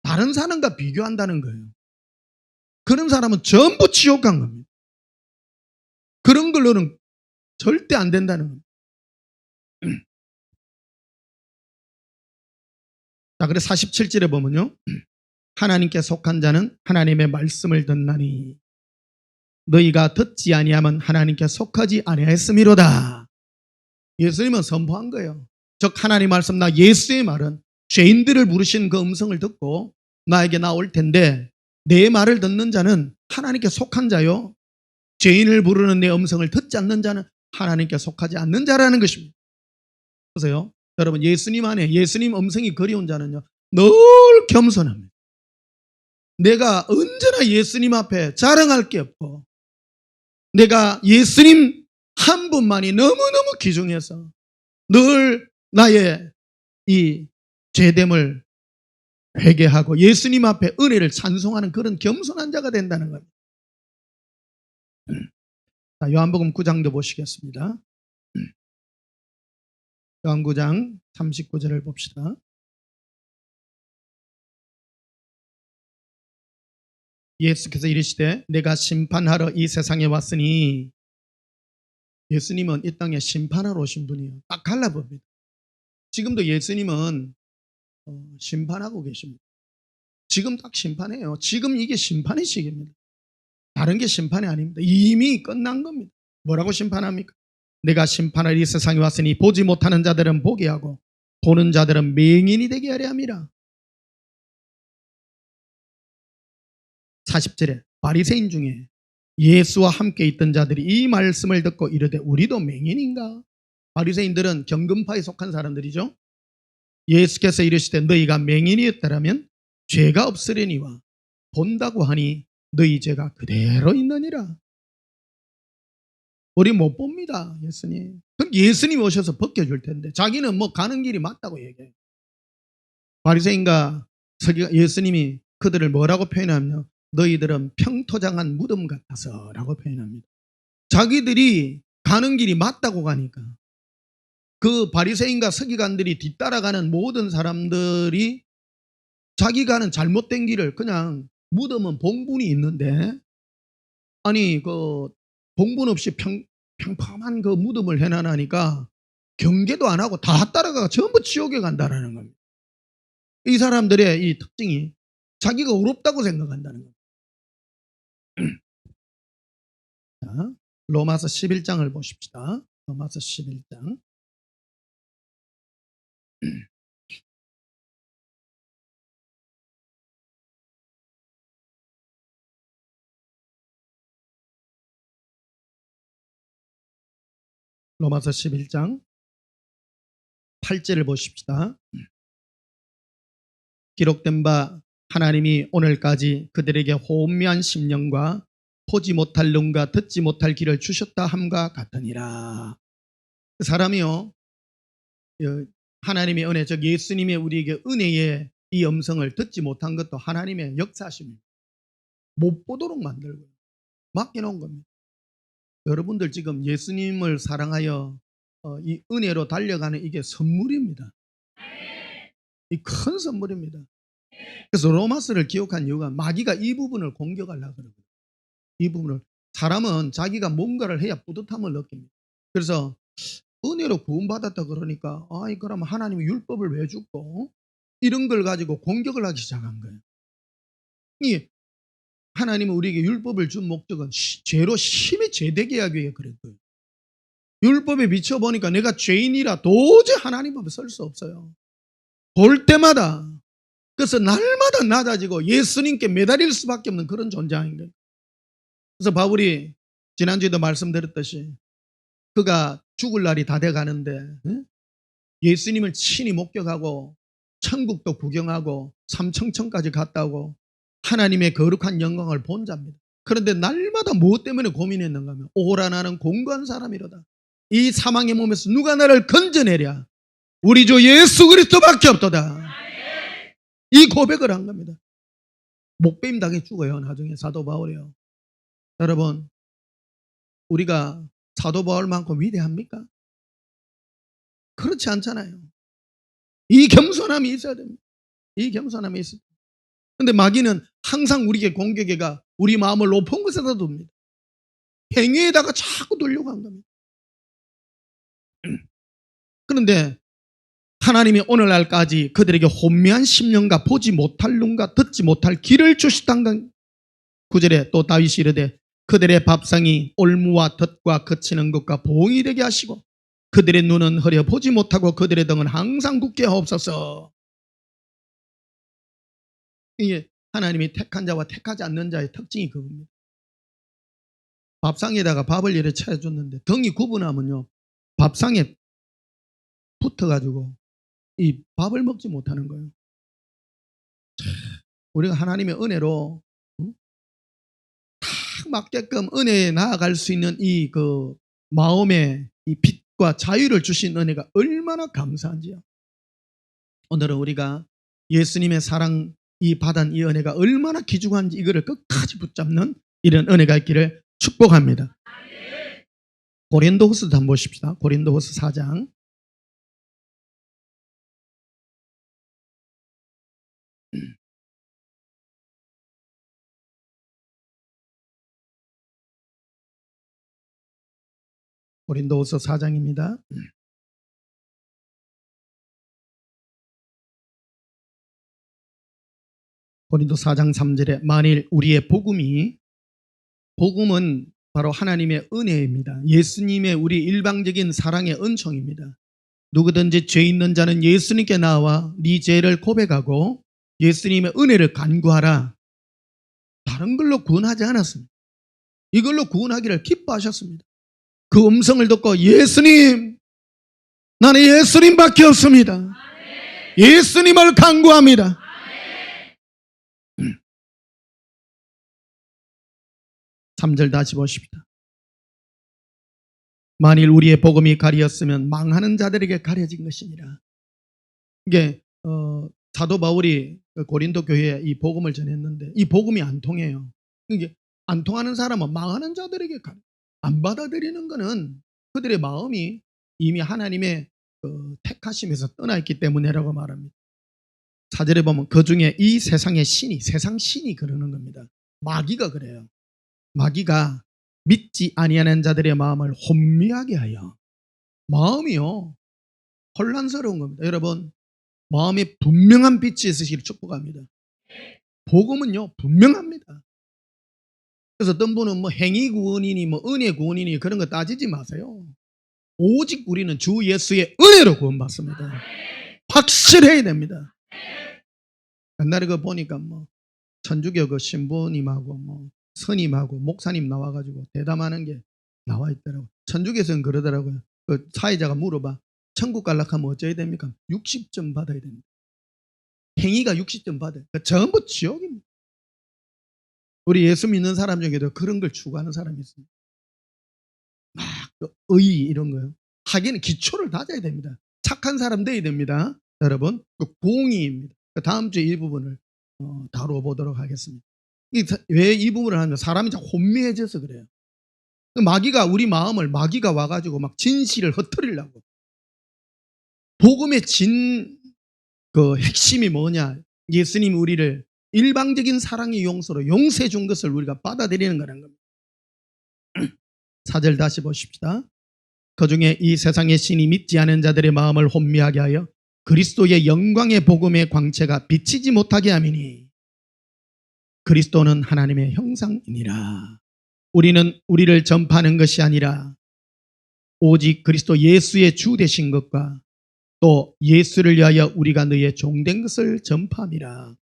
다른 사람과 비교한다는 거예요. 그런 사람은 전부 지옥 간 겁니다. 그런 걸로는 절대 안 된다는 겁니다. 자, 그래서 47절에 보면요. 하나님께 속한 자는 하나님의 말씀을 듣나니 너희가 듣지 아니하면 하나님께 속하지 아니하였음이로다. 예수님은 선포한 거예요. 즉 하나님 말씀 나 예수의 말은 죄인들을 부르신 그 음성을 듣고 나에게 나올 텐데 내 말을 듣는 자는 하나님께 속한 자요. 죄인을 부르는 내 음성을 듣지 않는 자는 하나님께 속하지 않는 자라는 것입니다. 그래서요. 여러분 예수님 안에 예수님 음성이 그리운 자는요. 늘 겸손합니다. 내가 언제나 예수님 앞에 자랑할 게 없고 내가 예수님 한 분만이 너무너무 귀중해서 늘 나의 이 죄됨을 회개하고 예수님 앞에 은혜를 찬송하는 그런 겸손한 자가 된다는 겁니다. 자, 요한복음 9장도 보시겠습니다. 요한 9장 39절을 봅시다. 예수께서 이르시되 내가 심판하러 이 세상에 왔으니 예수님은 이 땅에 심판하러 오신 분이에요. 딱 갈라봅니다. 지금도 예수님은 심판하고 계십니다. 지금 딱 심판해요. 지금 이게 심판의 시기입니다. 다른 게 심판이 아닙니다. 이미 끝난 겁니다. 뭐라고 심판합니까? 내가 심판할 이 세상에 왔으니 보지 못하는 자들은 보게 하고 보는 자들은 맹인이 되게 하려 함이라. 40절에 바리새인 중에 예수와 함께 있던 자들이 이 말씀을 듣고 이르되 우리도 맹인인가? 바리새인들은 경금파에 속한 사람들이죠. 예수께서 이르시되 너희가 맹인이었다라면 죄가 없으려니와 본다고 하니 너희 죄가 그대로 있느니라. 우리 못 봅니다. 예수님. 그럼 예수님 오셔서 벗겨줄 텐데 자기는 뭐 가는 길이 맞다고 얘기해요. 바리새인과 예수님이 그들을 뭐라고 표현하면요. 너희들은 평토장한 무덤 같아서 라고 표현합니다. 자기들이 가는 길이 맞다고 가니까 그 바리새인과 서기관들이 뒤따라가는 모든 사람들이 자기가 하는 잘못된 길을 그냥 무덤은 봉분이 있는데 아니 그 봉분 없이 평범한 그 무덤을 해놔니까 경계도 안 하고 다 따라가 전부 지옥에 간다라는 겁니다. 이 사람들의 이 특징이 자기가 어렵다고 생각한다는 겁니다. 자, 로마서 11장을 보십시다. 로마서 11장 로마서 11장 8절을 보십시다. 기록된 바 하나님이 오늘까지 그들에게 호미한 심령과 보지 못할 눈과 듣지 못할 귀를 주셨다 함과 같으니라. 사람이요, 하나님의 은혜, 즉 예수님의 우리에게 은혜의 이 음성을 듣지 못한 것도 하나님의 역사심입니다. 못 보도록 만들고 맡겨놓은 겁니다. 여러분들 지금 예수님을 사랑하여 이 은혜로 달려가는 이게 선물입니다. 이 큰 선물입니다. 그래서 로마서를 기억한 이유가 마귀가 이 부분을 공격하려고 그러거든요. 이 부분을. 사람은 자기가 뭔가를 해야 뿌듯함을 느낍니다. 그래서 은혜로 구원받았다 그러니까 아이 그럼 하나님이 율법을 왜 줬고 이런 걸 가지고 공격을 하기 시작한 거예요. 이 하나님은 우리에게 율법을 준 목적은 죄로 심히 죄되게 하기 위해 그랬고요. 율법에 비춰보니까 내가 죄인이라 도저히 하나님 앞에 설 수 없어요. 볼 때마다. 그래서 날마다 낮아지고 예수님께 매달릴 수밖에 없는 그런 존재인 거예요. 그래서 바울이 지난주에도 말씀드렸듯이 그가 죽을 날이 다 돼가는데 예수님을 친히 목격하고 천국도 구경하고 삼청천까지 갔다고 하나님의 거룩한 영광을 본 자입니다. 그런데 날마다 무엇 때문에 고민했는가 하면 오라 나는 공고한 사람이로다. 이 사망의 몸에서 누가 나를 건져내랴. 우리 주 예수 그리스도밖에 없도다. 이 고백을 한 겁니다. 목배임 당해 죽어요. 나중에 사도 바울이요. 여러분 우리가 사도 바울만큼 위대합니까? 그렇지 않잖아요. 이 겸손함이 있어야 됩니다. 이 겸손함이 있어야 됩니다. 그런데 마귀는 항상 우리에게 공격해가 우리 마음을 높은 곳에다 둡니다. 행위에다가 자꾸 돌려고 한 겁니다. 그런데 하나님이 오늘날까지 그들에게 혼미한 심령과 보지 못할 눈과 듣지 못할 귀를 주시다는 9절에 또 다윗이 이르되 그들의 밥상이 올무와 덫과 그치는 것과 보응이 되게 하시고 그들의 눈은 흐려 보지 못하고 그들의 등은 항상 굳게 하옵소서. 이게 하나님이 택한 자와 택하지 않는 자의 특징이 그겁니다. 밥상에다가 밥을 이렇게 차려줬는데 등이 구분하면요 밥상에 붙어가지고 이 밥을 먹지 못하는 거예요. 우리가 하나님의 은혜로 딱 맞게끔 은혜에 나아갈 수 있는 이 그 마음의 이 빛과 자유를 주신 은혜가 얼마나 감사한지요. 오늘은 우리가 예수님의 사랑 이 받은 이 은혜가 얼마나 귀중한지 이거를 끝까지 붙잡는 이런 은혜가 있기를 축복합니다. 고린도후서 한번 보십시다. 고린도후서 4장 고린도후서 4장입니다. 고린도 4장 3절에 만일 우리의 복음은 바로 하나님의 은혜입니다. 예수님의 우리 일방적인 사랑의 은총입니다. 누구든지 죄 있는 자는 예수님께 나와 네 죄를 고백하고 예수님의 은혜를 간구하라. 다른 걸로 구원하지 않았습니다. 이걸로 구원하기를 기뻐하셨습니다. 그 음성을 듣고 예수님, 나는 예수님밖에 없습니다. 예수님을 간구합니다. 3절 다시 보십시다. 만일 우리의 복음이 가리었으면 망하는 자들에게 가려진 것이니라. 이게 사도 바울이 고린도 교회에 이 복음을 전했는데 이 복음이 안 통해요. 이게 안 통하는 사람은 망하는 자들에게 가려. 안 받아들이는 것은 그들의 마음이 이미 하나님의 택하심에서 떠나있기 때문이라고 말합니다. 4절에 보면 그 중에 이 세상의 신이, 세상 신이 그러는 겁니다. 마귀가 그래요. 마귀가 믿지 아니하는 자들의 마음을 혼미하게 하여 마음이요 혼란스러운 겁니다. 여러분 마음에 분명한 빛이 있으시기를 축복합니다. 복음은요 분명합니다. 그래서 어떤 분은 뭐 행위 구원이니 뭐 은혜 구원이니 그런 거 따지지 마세요. 오직 우리는 주 예수의 은혜로 구원받습니다. 확실해야 됩니다. 옛날에 그 보니까 뭐 천주교 그 신부님하고 뭐 스님하고 목사님 나와가지고 대담하는 게 나와 있더라고. 천주교에서는 그러더라고요. 그 사회자가 물어봐. 천국 갈락하면 어쩌야 됩니까? 60점 받아야 됩니다. 행위가 60점 받아요. 전부 지옥입니다. 우리 예수 믿는 사람 중에도 그런 걸 추구하는 사람이 있습니다. 막 의 이런 거요. 하기는 기초를 다져야 됩니다. 착한 사람 돼야 됩니다. 여러분, 그 공의입니다. 다음 주에 이 부분을 다루어 보도록 하겠습니다. 왜 이 부분을 하면 사람이 참 혼미해져서 그래요. 마귀가 우리 마음을 마귀가 와가지고 막 진실을 흩트리려고. 복음의 그 핵심이 뭐냐? 예수님 우리를 일방적인 사랑의 용서로 용서해 준 것을 우리가 받아들이는 거라는 겁니다. 4절 다시 보십시다. 그중에 이 세상의 신이 믿지 않은 자들의 마음을 혼미하게 하여 그리스도의 영광의 복음의 광채가 비치지 못하게 함이니 그리스도는 하나님의 형상이니라. 우리는 우리를 전파하는 것이 아니라 오직 그리스도 예수의 주 되신 것과 또 예수를 위하여 우리가 너희의 종된 것을 전파함이라.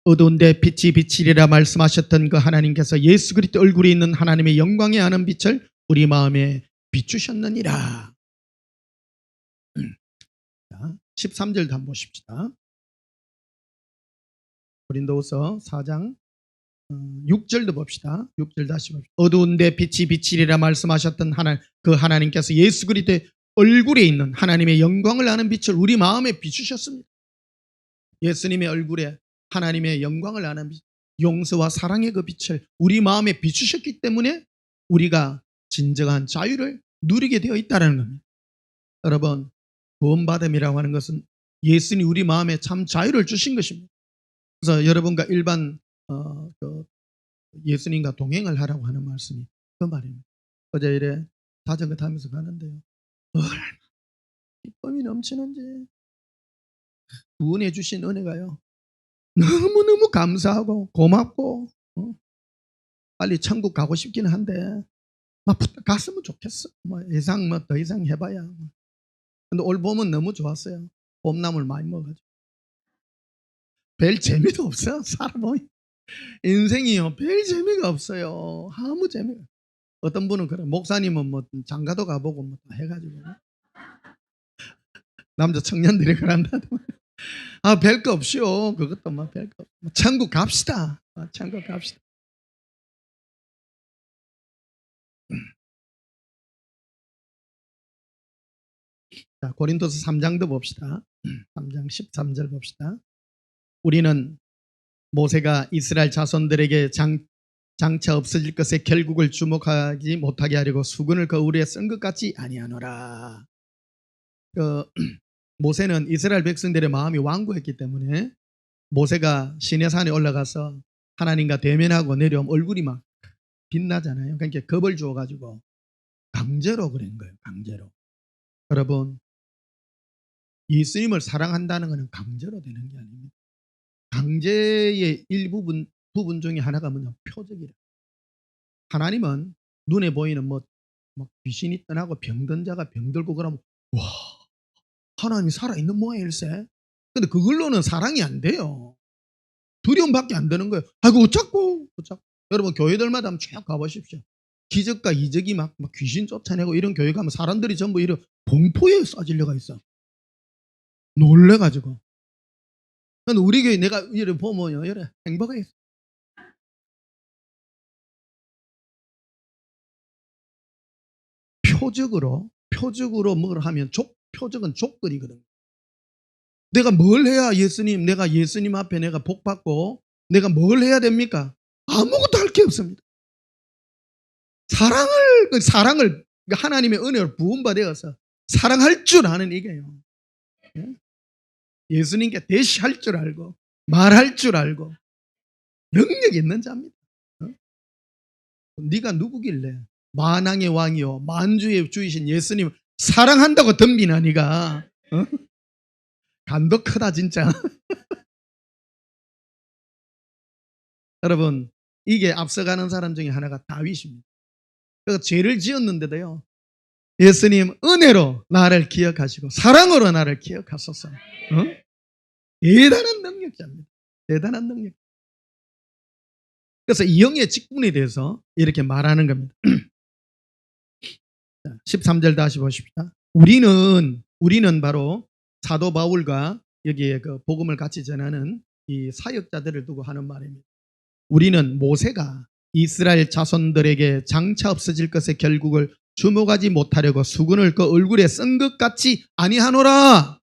어두운데 빛이 비치리라 말씀하셨던 그 하나님께서 예수 그리스도 얼굴에 있는 하나님의 영광에 아는 빛을 우리 마음에 비추셨느니라. 13절도 한번 보십시다. 고린도후서 4장 6절도 봅시다. 6절 다시 봅시다. 어두운데 빛이 비치리라 말씀하셨던 그 하나님께서 예수 그리스도의 얼굴에 있는 하나님의 영광을 아는 빛을 우리 마음에 비추셨습니다. 예수님의 얼굴에 하나님의 영광을 아는 빛, 용서와 사랑의 그 빛을 우리 마음에 비추셨기 때문에 우리가 진정한 자유를 누리게 되어 있다는 겁니다. 여러분, 구원받음이라고 하는 것은 예수님이 우리 마음에 참 자유를 주신 것입니다. 그래서 여러분과 일반 그 예수님과 동행을 하라고 하는 말씀이 그 말입니다. 어제 이래 자전거 타면서 가는데요. 얼마나 기쁨이 넘치는지 구원해 주신 은혜가요. 너무너무 감사하고 고맙고 빨리 천국 가고 싶긴 한데 막 갔으면 좋겠어. 뭐 예상 뭐 더 이상 해봐야. 근데 올 봄은 너무 좋았어요. 봄나물 많이 먹어가지고. 별 재미도 없어요. 사람은 인생이요 별 재미가 없어요. 아무 재미가. 어떤 분은 그래. 목사님은 뭐 장가도 가보고 뭐 해가지고 남자 청년들이 그런다. 아, 별거 없이요. 그것도 뭐 별거 없. 천국 갑시다. 천국 갑시다. 자, 고린도서 3장도 봅시다. 3장 13절 봅시다. 우리는 모세가 이스라엘 자손들에게 장차 없어질 것의 결국을 주목하지 못하게 하려고 수건을 거울에 쓴 것 같지 아니하노라. 모세는 이스라엘 백성들의 마음이 완고했기 때문에 모세가 시내산에 올라가서 하나님과 대면하고 내려오면 얼굴이 막 빛나잖아요. 그러니까 겁을 주어가지고 강제로 그런 거예요. 강제로. 여러분, 예수님을 사랑한다는 것은 강제로 되는 게 아닙니다. 강제의 부분 중에 하나가 뭐냐? 표적이라. 하나님은 눈에 보이는 뭐 귀신이 떠나고 병든 자가 병들고 그러면 와, 하나님이 살아있는 모양일세. 근데 그걸로는 사랑이 안 돼요. 두려움밖에 안 되는 거예요. 아이고 어쩌고. 여러분 교회들마다 한번 쭉 가보십시오. 기적과 이적이 막 귀신 쫓아내고 이런 교회 가면 사람들이 전부 이런 공포에 싸질려가 있어. 놀래가지고. 근데 우리 교회 내가 이래 보면요, 이래 행복해. 표적으로 뭘 하면 표적은 족거리거든. 내가 뭘 해야 내가 예수님 앞에 내가 복 받고 내가 뭘 해야 됩니까? 아무것도 할 게 없습니다. 사랑을 하나님의 은혜로 부음받아서 사랑할 줄 아는 이게요. 예수님께 대시할 줄 알고 말할 줄 알고 능력 있는 자입니다. 네가 누구길래 만왕의 왕이요 만주의 주이신 예수님 사랑한다고 덤비나 네가 간도 크다 진짜. 여러분 이게 앞서가는 사람 중에 하나가 다윗입니다. 그래서 죄를 지었는데도요 예수님 은혜로 나를 기억하시고 사랑으로 나를 기억하소서. 대단한 능력자입니다. 대단한 능력. 그래서 이 영의 직분에 대해서 이렇게 말하는 겁니다. 13절 다시 보십시다. 우리는 바로 사도 바울과 여기에 그 복음을 같이 전하는 이 사역자들을 두고 하는 말입니다. 우리는 모세가 이스라엘 자손들에게 장차 없어질 것의 결국을 주목하지 못하려고 수건을 그 얼굴에 쓴 것 같이 아니하노라.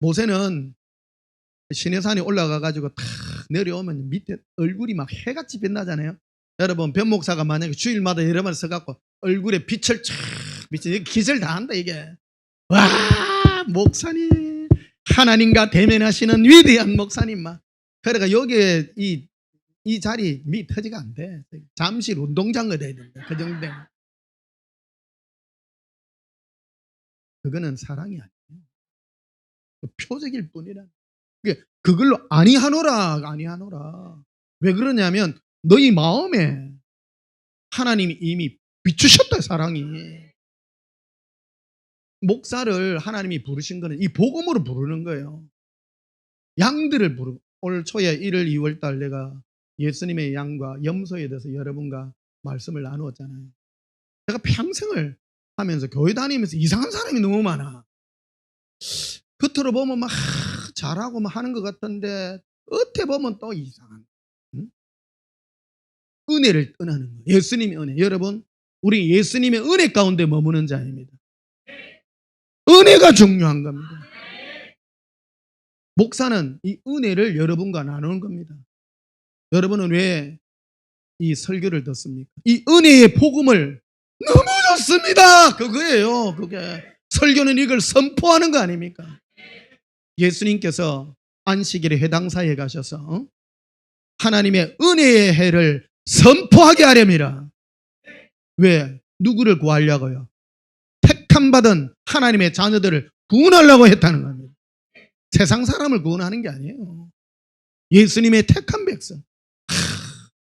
모세는 시내산에 올라가가지고 탁 내려오면 밑에 얼굴이 막 해같이 빛나잖아요. 여러분 변목사가 만약에 주일마다 여러 번 서갖고 얼굴에 빛을 쫙 비치 기절 다 한다 이게. 와 목사님 하나님과 대면하시는 위대한 목사님 막. 그러니까 여기에 이 자리 터지가 안 돼. 잠실 운동장을 돼야 된다. 그 정도 되면. 그거는 사랑이 아니에요. 표적일 뿐이라. 그걸로 아니하노라. 왜 그러냐면 너희 마음에 하나님이 이미 비추셨다. 사랑이. 목사를 하나님이 부르신 거는 이 복음으로 부르는 거예요. 양들을 부르고 올 초에 1월 2월달 내가 예수님의 양과 염소에 대해서 여러분과 말씀을 나누었잖아요. 제가 평생을 하면서 교회 다니면서 이상한 사람이 너무 많아. 겉으로 보면 막 잘하고 막 하는 것 같은데 겉에 보면 또 이상한. 은혜를 떠나는 거예요. 예수님의 은혜. 여러분 우리 예수님의 은혜 가운데 머무는 자입니다. 은혜가 중요한 겁니다. 목사는 이 은혜를 여러분과 나누는 겁니다. 여러분은 왜 이 설교를 듣습니까? 이 은혜의 복음을 너무 좋습니다. 그거예요. 그게 설교는 이걸 선포하는 거 아닙니까? 예수님께서 안식일에 해당사에 가셔서 하나님의 은혜의 해를 선포하게 하렵니다. 왜? 누구를 구하려고요? 택함 받은 하나님의 자녀들을 구원하려고 했다는 겁니다. 세상 사람을 구원하는 게 아니에요. 예수님의 택한 백성.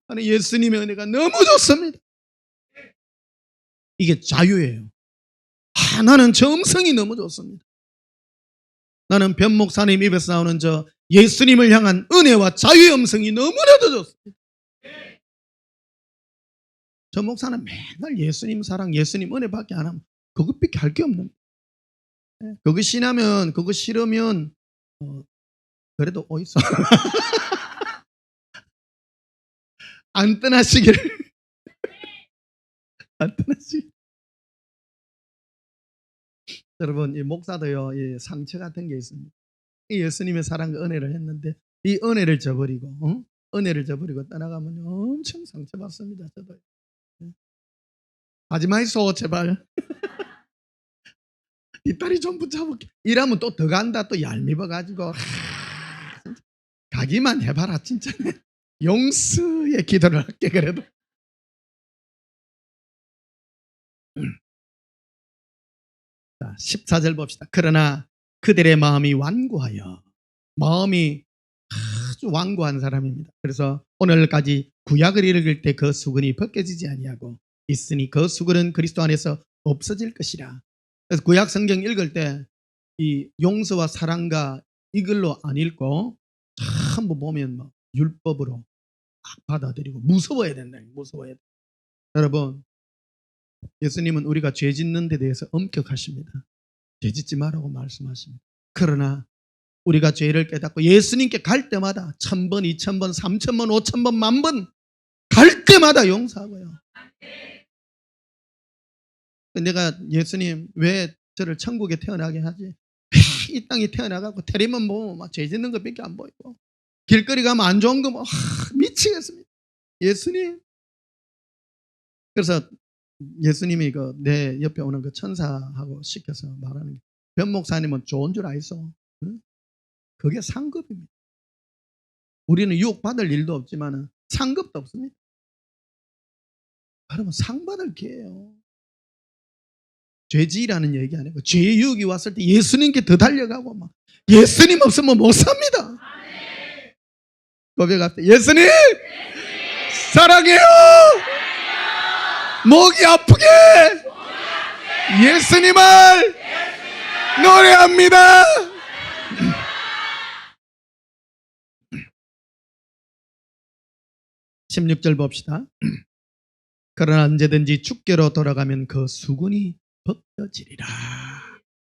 아니 예수님의 은혜가 너무 좋습니다. 이게 자유예요. 나는 저 음성이 너무 좋습니다. 나는 변 목사님 입에서 나오는 저 예수님을 향한 은혜와 자유의 음성이 너무나도 좋습니다. 저 목사는 맨날 예수님 사랑, 예수님 은혜밖에 안 하면 그것밖에 할 게 없는 거예요. 그거 신하면, 그거 싫으면 그래도 어딨어. 안 떠나시기를. 안 떠나시길. 여러분 이 목사도요 이 상처 같은 게 있습니다. 이 예수님의 사랑과 은혜를 했는데 이 은혜를 저버리고 은혜를 저버리고 떠나가면 엄청 상처받습니다. 저도. 하지 마이소 제발. 뒷다리 좀 붙잡을게. 이러면 또 더 간다. 또 얄미워가지고 가기만 해봐라. 진짜 용서의 기도를 할게. 그래도 자, 14절 봅시다. 그러나 그들의 마음이 완고하여. 마음이 아주 완고한 사람입니다. 그래서 오늘까지 구약을 읽을 때 그 수건이 벗겨지지 아니하고 있으니 그 수건은 그리스도 안에서 없어질 것이라. 그래서 구약 성경 읽을 때 이 용서와 사랑과 이걸로 안 읽고 한번 보면 뭐 율법으로 받아들이고 무서워야 된다. 무서워야 된다. 여러분 예수님은 우리가 죄 짓는 데 대해서 엄격하십니다. 죄 짓지 말라고 말씀하십니다. 그러나 우리가 죄를 깨닫고 예수님께 갈 때마다 1000번, 2000번, 3000번, 5000번, 10,000번 갈 때마다 용서하고요. 내가 예수님 왜 저를 천국에 태어나게 하지? 이 땅에 태어나가고 테레비만 보면 막 죄 짓는 것밖에 안 보이고 길거리 가면 안 좋은 거 뭐 미치겠습니다. 예수님. 그래서 예수님이 내 옆에 오는 그 천사하고 시켜서 말하는 게 변 목사님은 좋은 줄 알소. 응? 그게 상급입니다. 우리는 유혹받을 일도 없지만 상급도 없습니다. 여러분 상 받을 기회예요. 죄지라는 얘기 아니고 죄의 유혹이 왔을 때 예수님께 더 달려가고 막 예수님 없으면 못 삽니다. 고백할 때 예수님 사랑해요. 목이 아프게 예수님을 노래합니다. 16절 봅시다. 그러나 언제든지 주께로 돌아가면 그 수군이 벗겨지리라.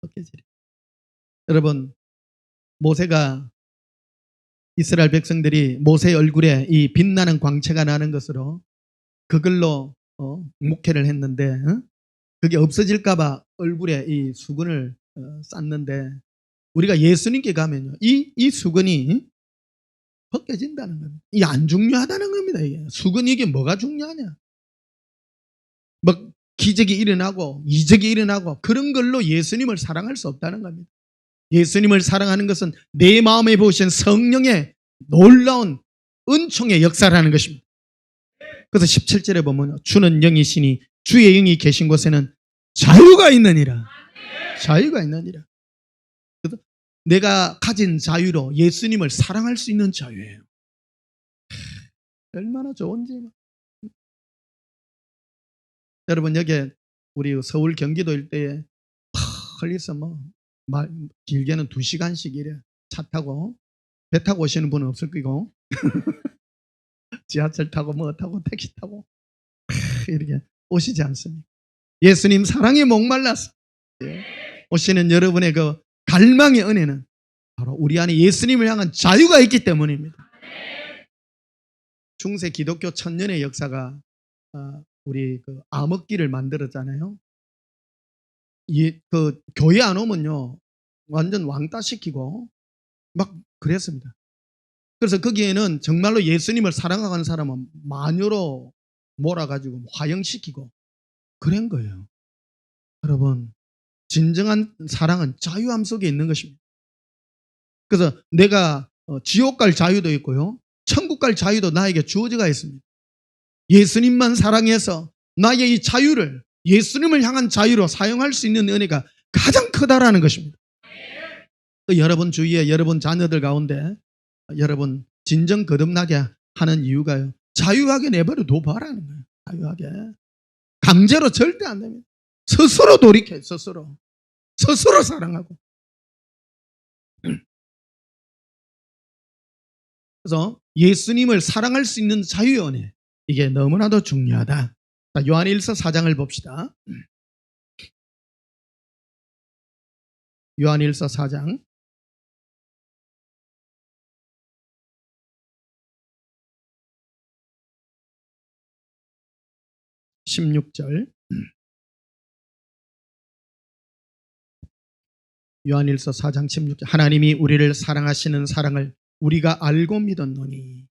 벗겨지리라. 여러분, 모세가 이스라엘 백성들이 모세의 얼굴에 이 빛나는 광채가 나는 것으로 그걸로 목회를 했는데 그게 없어질까봐 얼굴에 이 수건을 쌌는데 우리가 예수님께 가면요 이 수건이 벗겨진다는 겁니다. 이게 안 중요하다는 겁니다. 이게 수건이 이게 뭐가 중요하냐? 뭐 기적이 일어나고 이적이 일어나고 그런 걸로 예수님을 사랑할 수 없다는 겁니다. 예수님을 사랑하는 것은 내 마음에 부으신 성령의 놀라운 은총의 역사라는 것입니다. 그래서 17절에 보면 주는 영이시니 주의 영이 계신 곳에는 자유가 있느니라. 자유가 있느니라. 그래서 내가 가진 자유로 예수님을 사랑할 수 있는 자유예요. 얼마나 좋은지. 여러분 여기 우리 서울 경기도 일대에 멀리서 뭐 길게는 2시간씩 이래 차 타고 배 타고 오시는 분은 없을 거고 지하철 타고 뭐 타고 택시 타고 이렇게 오시지 않습니까? 예수님 사랑에 목말라서 오시는 여러분의 그 갈망의 은혜는 바로 우리 안에 예수님을 향한 자유가 있기 때문입니다. 중세 기독교 천년의 역사가 우리 그 암흑기를 만들었잖아요. 그 교회 안 오면요 완전 왕따시키고 막 그랬습니다. 그래서 거기에는 정말로 예수님을 사랑하는 사람은 마녀로 몰아가지고 화형시키고 그런 거예요. 여러분 진정한 사랑은 자유함 속에 있는 것입니다. 그래서 내가 지옥 갈 자유도 있고요 천국 갈 자유도 나에게 주어져가 있습니다. 예수님만 사랑해서 나의 이 자유를 예수님을 향한 자유로 사용할 수 있는 은혜가 가장 크다라는 것입니다. 여러분 주위에 여러분 자녀들 가운데 여러분 진정 거듭나게 하는 이유가요 자유하게 내버려 둬봐라는 거예요. 자유하게 강제로 절대 안 됩니다. 스스로 돌이켜 스스로 사랑하고. 그래서 예수님을 사랑할 수 있는 자유의 은혜 이게 너무나도 중요하다. 자, 요한일서 4장을 봅시다. 요한일서 4장 16절. 요한일서 4장 16절. 하나님이 우리를 사랑하시는 사랑을 우리가 알고 믿었노니.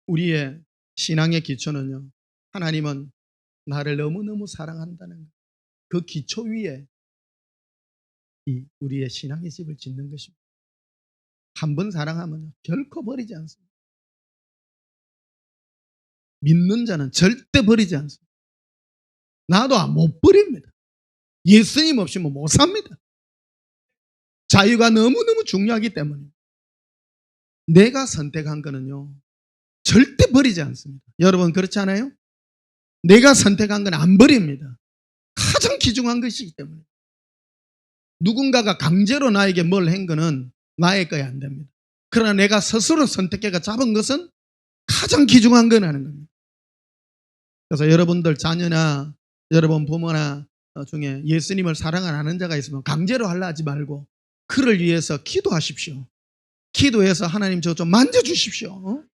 우리의 신앙의 기초는요 하나님은 나를 너무너무 사랑한다는 그 기초 위에 우리의 신앙의 집을 짓는 것입니다. 한 번 사랑하면 결코 버리지 않습니다. 믿는 자는 절대 버리지 않습니다. 나도 못 버립니다. 예수님 없이는 못 삽니다. 자유가 너무너무 중요하기 때문에 내가 선택한 거는요 절대 버리지 않습니다. 여러분 그렇지 않아요? 내가 선택한 건 안 버립니다. 가장 귀중한 것이기 때문에 누군가가 강제로 나에게 뭘 한 거는 나의 거야 안 됩니다. 그러나 내가 스스로 선택해가 잡은 것은 가장 귀중한 거라는 겁니다. 그래서 여러분들 자녀나 여러분 부모나 중에 예수님을 사랑 안 하는 자가 있으면 강제로 하려 하지 말고 그를 위해서 기도하십시오. 기도해서 하나님 저 좀 만져주십시오.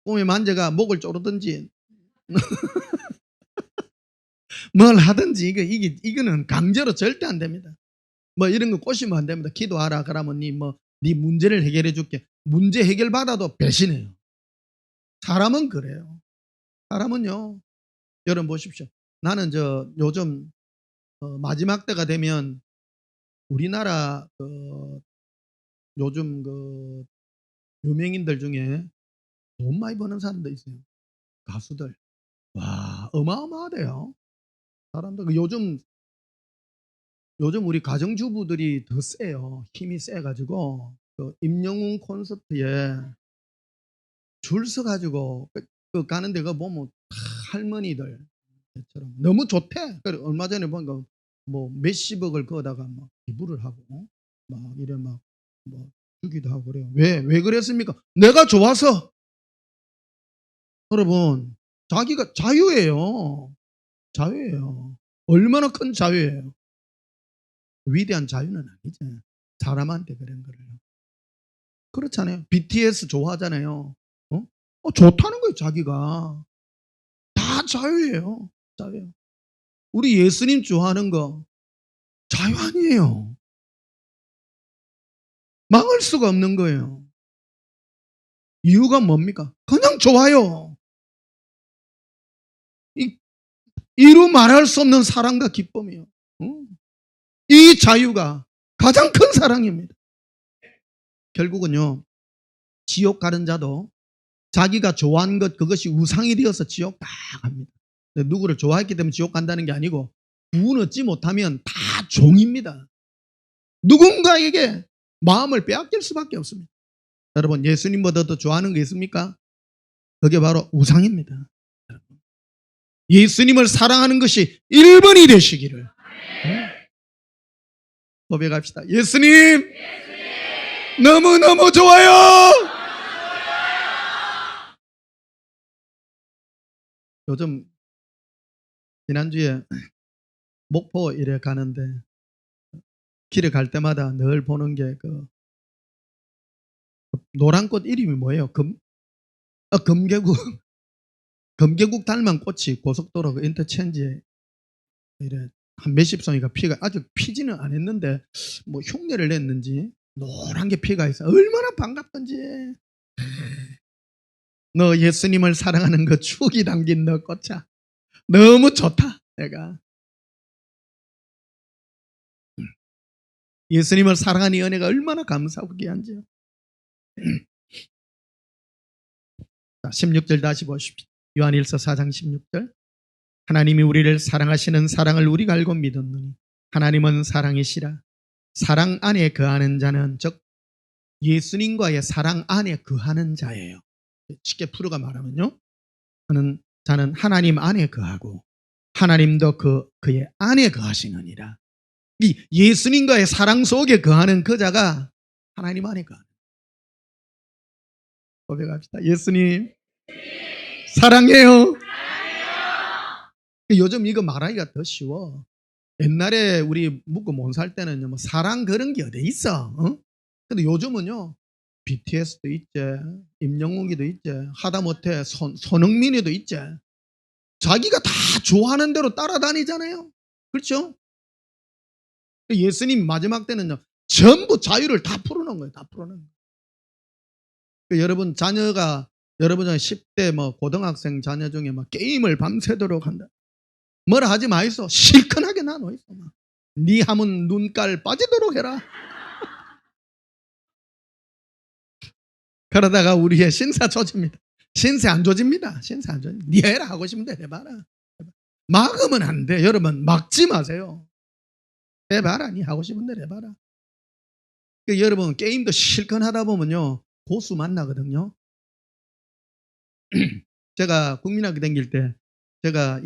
꿈에 만져가 목을 조르든지 뭘 하든지 이거는 강제로 절대 안 됩니다. 뭐 이런 거 꼬시면 안 됩니다. 기도하라 그러면 네 문제를 해결해 줄게. 문제 해결 받아도 배신해요. 사람은 그래요. 사람은요. 여러분 보십시오. 나는 요즘 마지막 때가 되면 우리나라 요즘 유명인들 중에 돈 많이 버는 사람도 있어요. 가수들. 와 어마어마하대요. 사람들 요즘 우리 가정주부들이 더 세요. 힘이 세가지고 임영웅 콘서트에 줄 서가지고 가는 데가 보면 할머니들 처럼 너무 좋대. 그래 얼마 전에 보니까 뭐 몇십억을 거다가 막 기부를 하고 막 이래 막 뭐 주기도 하고 그래요. 왜 그랬습니까? 내가 좋아서. 여러분 자기가 자유예요. 자유예요. 얼마나 큰 자유예요. 위대한 자유는 아니죠. 사람한테 그런 거를. 그렇잖아요. BTS 좋아하잖아요. 좋다는 거예요, 자기가. 다 자유예요. 자유. 우리 예수님 좋아하는 거 자유 아니에요. 막을 수가 없는 거예요. 이유가 뭡니까? 그냥 좋아요. 이루 말할 수 없는 사랑과 기쁨이요. 이 자유가 가장 큰 사랑입니다. 결국은요, 지옥 가는 자도 자기가 좋아하는 것 그것이 우상이 되어서 지옥 다 갑니다. 누구를 좋아했기 때문에 지옥 간다는 게 아니고 구원 얻지 못하면 다 종입니다. 누군가에게 마음을 빼앗길 수밖에 없습니다. 여러분 예수님보다 더 좋아하는 게 있습니까? 그게 바로 우상입니다. 예수님을 사랑하는 것이 1번이 되시기를 고백합시다. 예수님 너무너무 좋아요. 요즘 지난주에 목포 이래 가는데 길에 갈 때마다 늘 보는 게 그 노란 꽃 이름이 뭐예요? 금계국. 금계국 닮은 꽃이 고속도로 그 인터체인지에 이래 한 몇십 송이가 피가 아직 피지는 않았는데 뭐 흉내를 냈는지 노란 게 피가 있어. 얼마나 반갑던지. 너 예수님을 사랑하는 그 추억이 담긴 너 꽃차 너무 좋다. 내가 예수님을 사랑하는 이 은혜가 얼마나 감사하고 귀한지요. 16절 다시 보십시오. 요한일서 4장 16절. 하나님이 우리를 사랑하시는 사랑을 우리가 알고 믿었느니 하나님은 사랑이시라. 사랑 안에 거하는 자는 즉 예수님과의 사랑 안에 거하는 자예요. 쉽게 풀어가 말하면요. 자는 하나님 안에 거하고 하나님도 그의 안에 거하시느니라. 이 예수님과의 사랑 속에 거하는 그 자가 하나님 안에 거하는. 고백합시다. 예수님 사랑해요. 요즘 이거 말하기가 더 쉬워. 옛날에 우리 묻고 못 살 때는요, 뭐 사랑 그런 게 어디 있어? 근데 요즘은요, BTS도 있지, 임영웅이도 있지, 하다못해 손흥민이도 있지. 자기가 다 좋아하는 대로 따라다니잖아요. 그렇죠? 예수님 마지막 때는요, 전부 자유를 다 풀어놓은 거예요. 다 풀어놓은 거예요. 여러분 자녀가 여러분 중에 10대 뭐 고등학생 자녀 중에 막 게임을 밤새도록 한다. 뭐라 하지 마이소. 실컷하게 나눠있어. 네 하면 눈깔 빠지도록 해라. 그러다가 우리의 신사 조집니다. 신세 안 조집니다. 신세 안 조집니다. 네 해라 하고 싶은데 해봐라. 막으면 안 돼. 여러분 막지 마세요. 해봐라. 네 하고 싶은데 해봐라. 여러분 게임도 실컷 하다 보면요 고수 만나거든요. 제가 국민학교 다닐 때 제가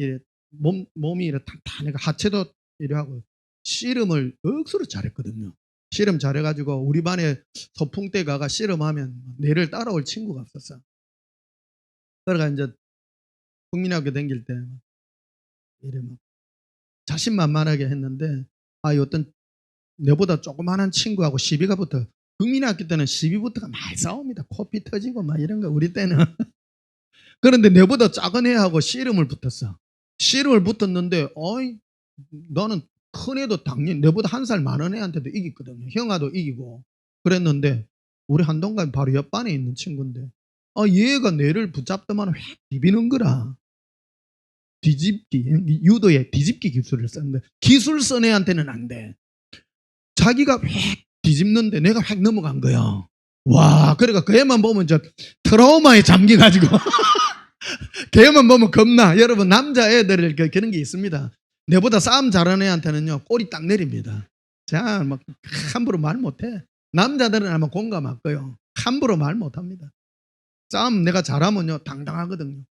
몸이 이래 탄탄해가 하체도 이래 하고 씨름을 억수로 잘했거든요. 씨름 잘해가지고 우리 반에 소풍때 가가 씨름하면 내를 따라올 친구가 없었어. 그러니까 이제 국민학교 다닐 때 이래 막 자신만만하게 했는데 어떤 내보다 조그만한 친구하고 시비가 붙어. 국민학교 때는 시비부터가 많이 싸웁니다. 코피 터지고 막 이런 거 우리 때는. 그런데 내보다 작은 애하고 씨름을 붙었어. 씨름을 붙었는데 나는 큰 애도 당연히 내보다 한 살 많은 애한테도 이겼거든요. 형아도 이기고 그랬는데 우리 한동간 바로 옆반에 있는 친구인데 얘가 내를 붙잡더만 획 비비는 거라. 뒤집기, 유도의 뒤집기 기술을 썼는데 기술 쓴 애한테는 안 돼. 자기가 획 뒤집는데 내가 획 넘어간 거야. 와, 그러니까 그 애만 보면 저 트라우마에 잠겨가지고 걔만 보면 겁나. 여러분 남자애들 그런 게 있습니다. 내보다 싸움 잘하는 애한테는요 꼬리 딱 내립니다. 자, 막 함부로 말 못해. 남자들은 아마 공감할 거예요. 함부로 말 못합니다. 싸움 내가 잘하면요 당당하거든요.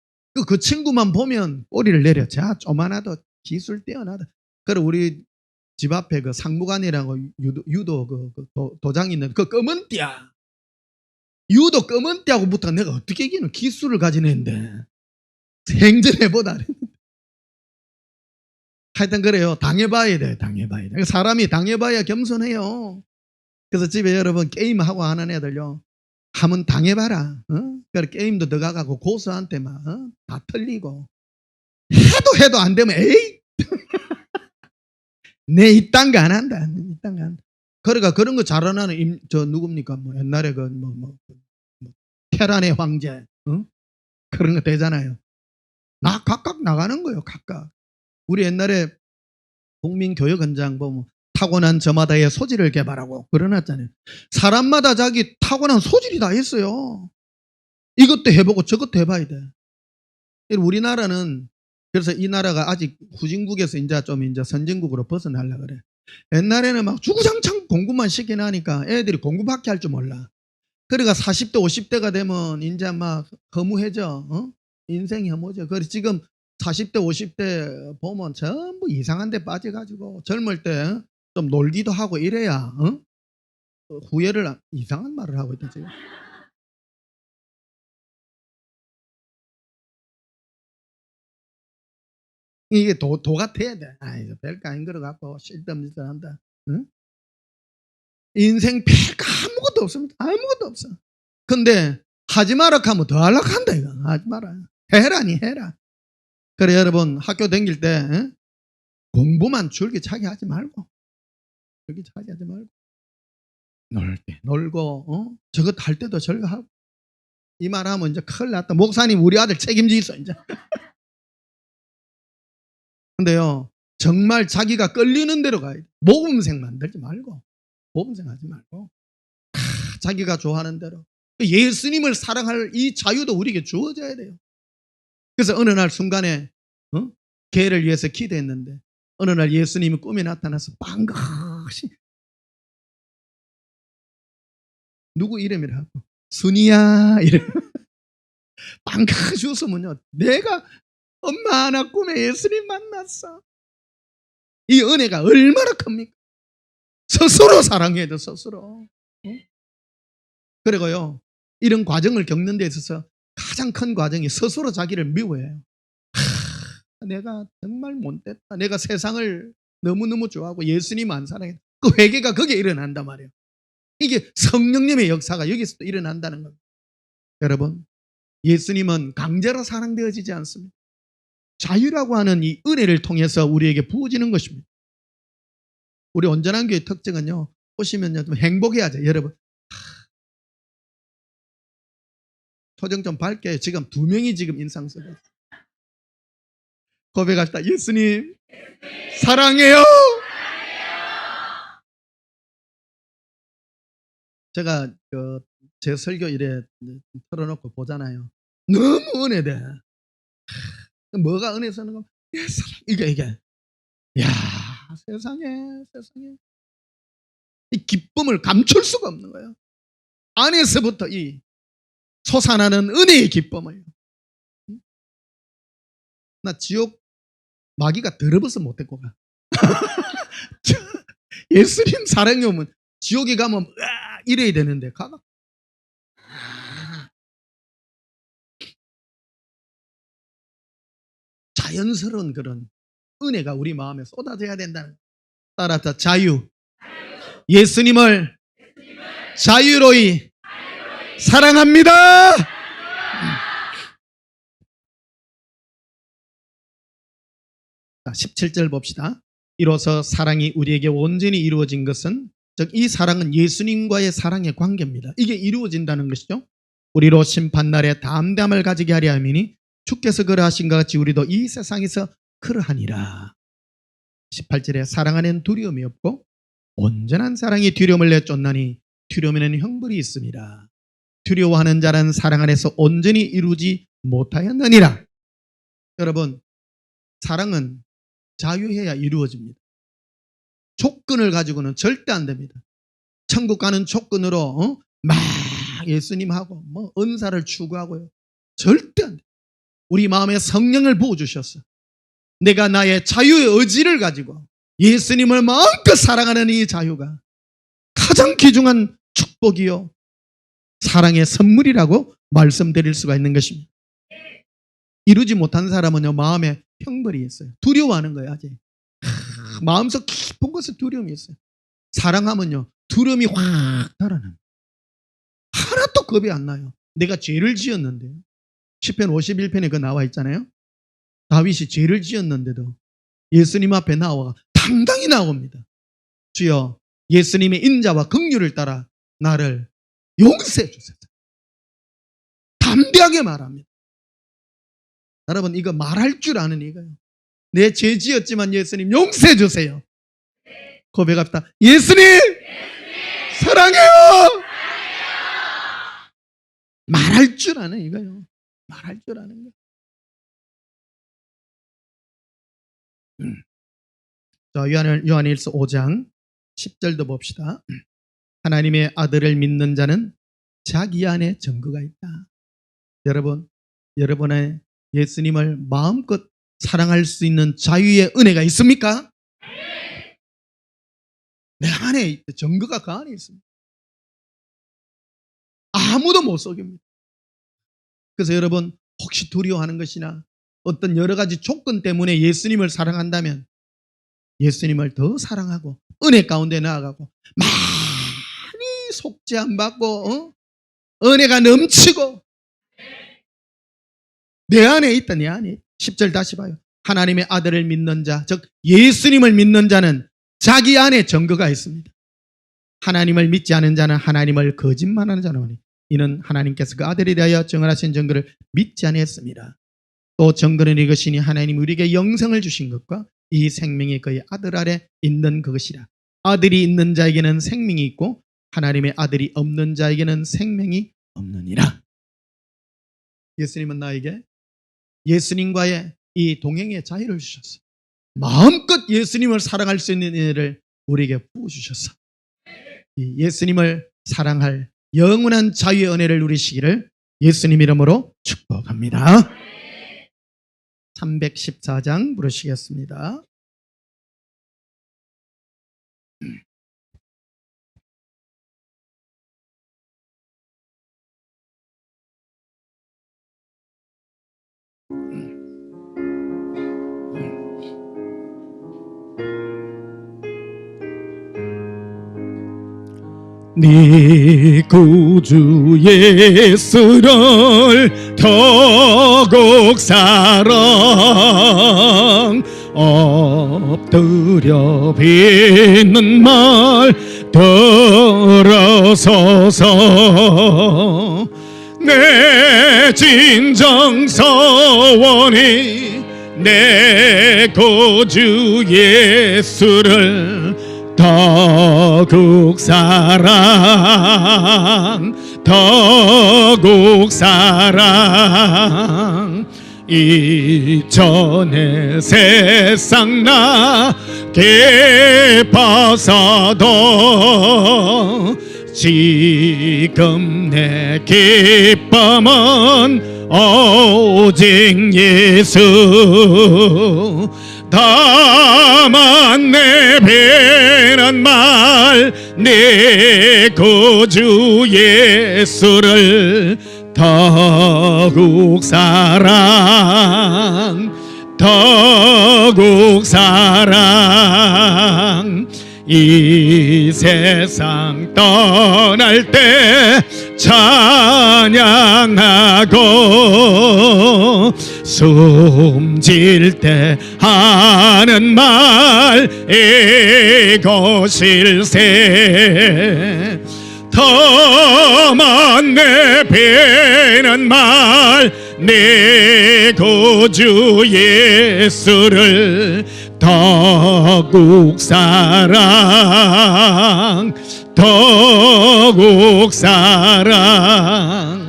그 친구만 보면 꼬리를 내려. 자, 조만하도 기술 뛰어나다. 그래 우리 집 앞에 그 상무관이라고 유도 도장 있는 그 검은 띠야. 유도 검은 띠하고 붙어 내가 어떻게 이기는 기술을 가진 애인데 생전해보다. 하여튼 그래요. 당해봐야 돼. 당해봐야 돼. 사람이 당해봐야 겸손해요. 그래서 집에 여러분 게임하고 하는 애들요. 한번 당해봐라. 그래 게임도 들어가고 고수한테 막 다 틀리고 해도 안 되면 에이 내 이딴 거 안 한다. 이딴 거 한다. 그러니까 그런 거 잘하는 저 누굽니까? 뭐 옛날에 그 테란의 황제 그런 거 되잖아요. 각각 나가는 거예요. 각각. 우리 옛날에 국민교육원장 보면 타고난 저마다의 소질을 개발하고 그러놨잖아요. 사람마다 자기 타고난 소질이 다 있어요. 이것도 해보고 저것도 해봐야 돼. 우리나라는 그래서 이 나라가 아직 후진국에서 이제 선진국으로 벗어나려고 그래. 옛날에는 막 주구장창 공부만 시켜나니까 애들이 공부밖에 할 줄 몰라. 그러니까 40대 50대가 되면 이제 막 허무해져. 인생이 허무해져. 그래서 지금 40대 50대 보면 전부 이상한 데 빠져가지고 젊을 때 좀 놀기도 하고 이래야 후회를 이상한 말을 하고 있다 지금. 이게 도 같아야 돼. 이거 별거 아닌 거 갖고 쓸데없는 짓을 한다. 응? 인생 별거 아무것도 없습니다. 아무것도 없어. 근데 하지 마라 하면 더 하려고 한다 이거. 하지 마라. 해라니 해라. 그래 여러분 학교 다닐 때 공부만 줄기차게 하지 말고 줄기차게 하지 말고 놀 때 놀고 저것 할 때도 저거 하고 이 말하면 이제 큰일 났다. 목사님 우리 아들 책임져 있어 이제. 근데요 정말 자기가 끌리는 대로 가야 돼. 모범생 만들지 말고 모범생 하지 말고 자기가 좋아하는 대로 예수님을 사랑할 이 자유도 우리에게 주어져야 돼요. 그래서 어느 날 순간에 개를 위해서 기도했는데 어느 날 예수님이 꿈에 나타나서 반가시 누구 이름이라고 순이야 이래 반가시 웃으면요 내가 엄마 하나 꿈에 예수님 만났어. 이 은혜가 얼마나 큽니까? 스스로 사랑해야 돼 스스로. 그리고요 이런 과정을 겪는 데 있어서 가장 큰 과정이 스스로 자기를 미워해요. 내가 정말 못됐다. 내가 세상을 너무너무 좋아하고 예수님 안 사랑해. 그 회개가 거기에 일어난단 말이에요. 이게 성령님의 역사가 여기서 또 일어난다는 겁니다. 여러분 예수님은 강제로 사랑되어지지 않습니다. 자유라고 하는 이 은혜를 통해서 우리에게 부어지는 것입니다. 우리 온전한 교회의 특징은요. 보시면요 좀 행복해야 돼 여러분. 표정 좀 밝게. 지금 2명이 지금 인상 쓰고 고백합시다. 예수님 사랑해요. 제가 제 설교 이래 틀어놓고 보잖아요. 너무 은혜돼. 뭐가 은혜 쓰는 거? 이게 야 세상에 이 기쁨을 감출 수가 없는 거예요. 안에서부터 이 솟아나는 은혜의 기쁨을. 나 지옥 마귀가 더러워서 못 데리고 가. 예수님 사랑이 오면 지옥에 가면 이래야 되는데 가가. 자연스러운 그런 은혜가 우리 마음에 쏟아져야 된다는. 따라서 자유. 예수님을 자유로이 사랑합니다. 17절 봅시다. 이로써 사랑이 우리에게 온전히 이루어진 것은 즉 이 사랑은 예수님과의 사랑의 관계입니다. 이게 이루어진다는 것이죠. 우리로 심판날에 담대함을 가지게 하려 함이니 주께서 그러하신 것 같이 우리도 이 세상에서 그러하니라. 18절에 사랑 안에는 두려움이 없고 온전한 사랑이 두려움을 내쫓나니 두려움에는 형벌이 있습니다. 두려워하는 자는 사랑 안에서 온전히 이루지 못하였느니라. 여러분 사랑은 자유해야 이루어집니다. 조건을 가지고는 절대 안 됩니다. 천국 가는 조건으로 막 예수님하고 뭐 은사를 추구하고요. 절대 안 돼요. 우리 마음에 성령을 부어주셔서 내가 나의 자유의 의지를 가지고 예수님을 마음껏 사랑하는 이 자유가 가장 귀중한 축복이요 사랑의 선물이라고 말씀드릴 수가 있는 것입니다. 이루지 못한 사람은요 마음에 형벌이 있어요. 두려워하는 거예요. 아직 마음속 깊은 곳에 두려움이 있어요. 사랑하면요 두려움이 확 달아나요. 하나도 겁이 안 나요. 내가 죄를 지었는데 시편 51편에 그 나와 있잖아요. 다윗이 죄를 지었는데도 예수님 앞에 나와 당당히 나옵니다. 주여 예수님의 인자와 긍휼을 따라 나를 용서해 주세요. 담대하게 말합니다. 여러분 이거 말할 줄 아는 이거예요. 내 죄 지었지만 예수님 용서해 주세요. 고백합시다. 예수님 사랑해요. 말할 줄 아는 이거예요. 말할 줄 아는 거. 자, 요한일서 5장 10절도 봅시다. 하나님의 아들을 믿는 자는 자기 안에 증거가 있다. 여러분, 여러분의 예수님을 마음껏 사랑할 수 있는 자유의 은혜가 있습니까? 내 안에 증거가 그 안에 있습니다. 아무도 못 속입니다. 그래서 여러분 혹시 두려워하는 것이나 어떤 여러 가지 조건 때문에 예수님을 사랑한다면 예수님을 더 사랑하고 은혜 가운데 나아가고 많이 속죄 안 받고 은혜가 넘치고 내 안에 있다. 내 안에 10절 다시 봐요. 하나님의 아들을 믿는 자 즉 예수님을 믿는 자는 자기 안에 증거가 있습니다. 하나님을 믿지 않은 자는 하나님을 거짓말하는 자노니 이는 하나님께서 그 아들에 대하여 증언하신 증거를 믿지 아니했습니다. 또 증거는 이것이니 하나님이 우리에게 영생을 주신 것과 이 생명이 그의 아들 아래 있는 그것이라. 아들이 있는 자에게는 생명이 있고 하나님의 아들이 없는 자에게는 생명이 없느니라. 예수님은 나에게 예수님과의 이 동행의 자유를 주셨어. 마음껏 예수님을 사랑할 수 있는 은혜를 우리에게 부어주셨어. 이 예수님을 사랑할 영원한 자유의 은혜를 누리시기를 예수님 이름으로 축복합니다. 314장 부르시겠습니다. 네 구주 예수를 더욱 사랑 엎드려 빚는 말 들어서서 내 진정 소원이 내 구주 예수를 더욱 사랑 더욱 사랑 이전에 세상 나 깊어서도 지금 내 기쁨은 오직 예수 다만 내 비는 말 내 구주 예수를 더욱 사랑 더욱 사랑 이 세상 떠날 때 찬양하고 숨질 때 하는 말 이곳일세 더만 내 비는 말 내 구주 예수를 더욱 사랑 더욱 사랑.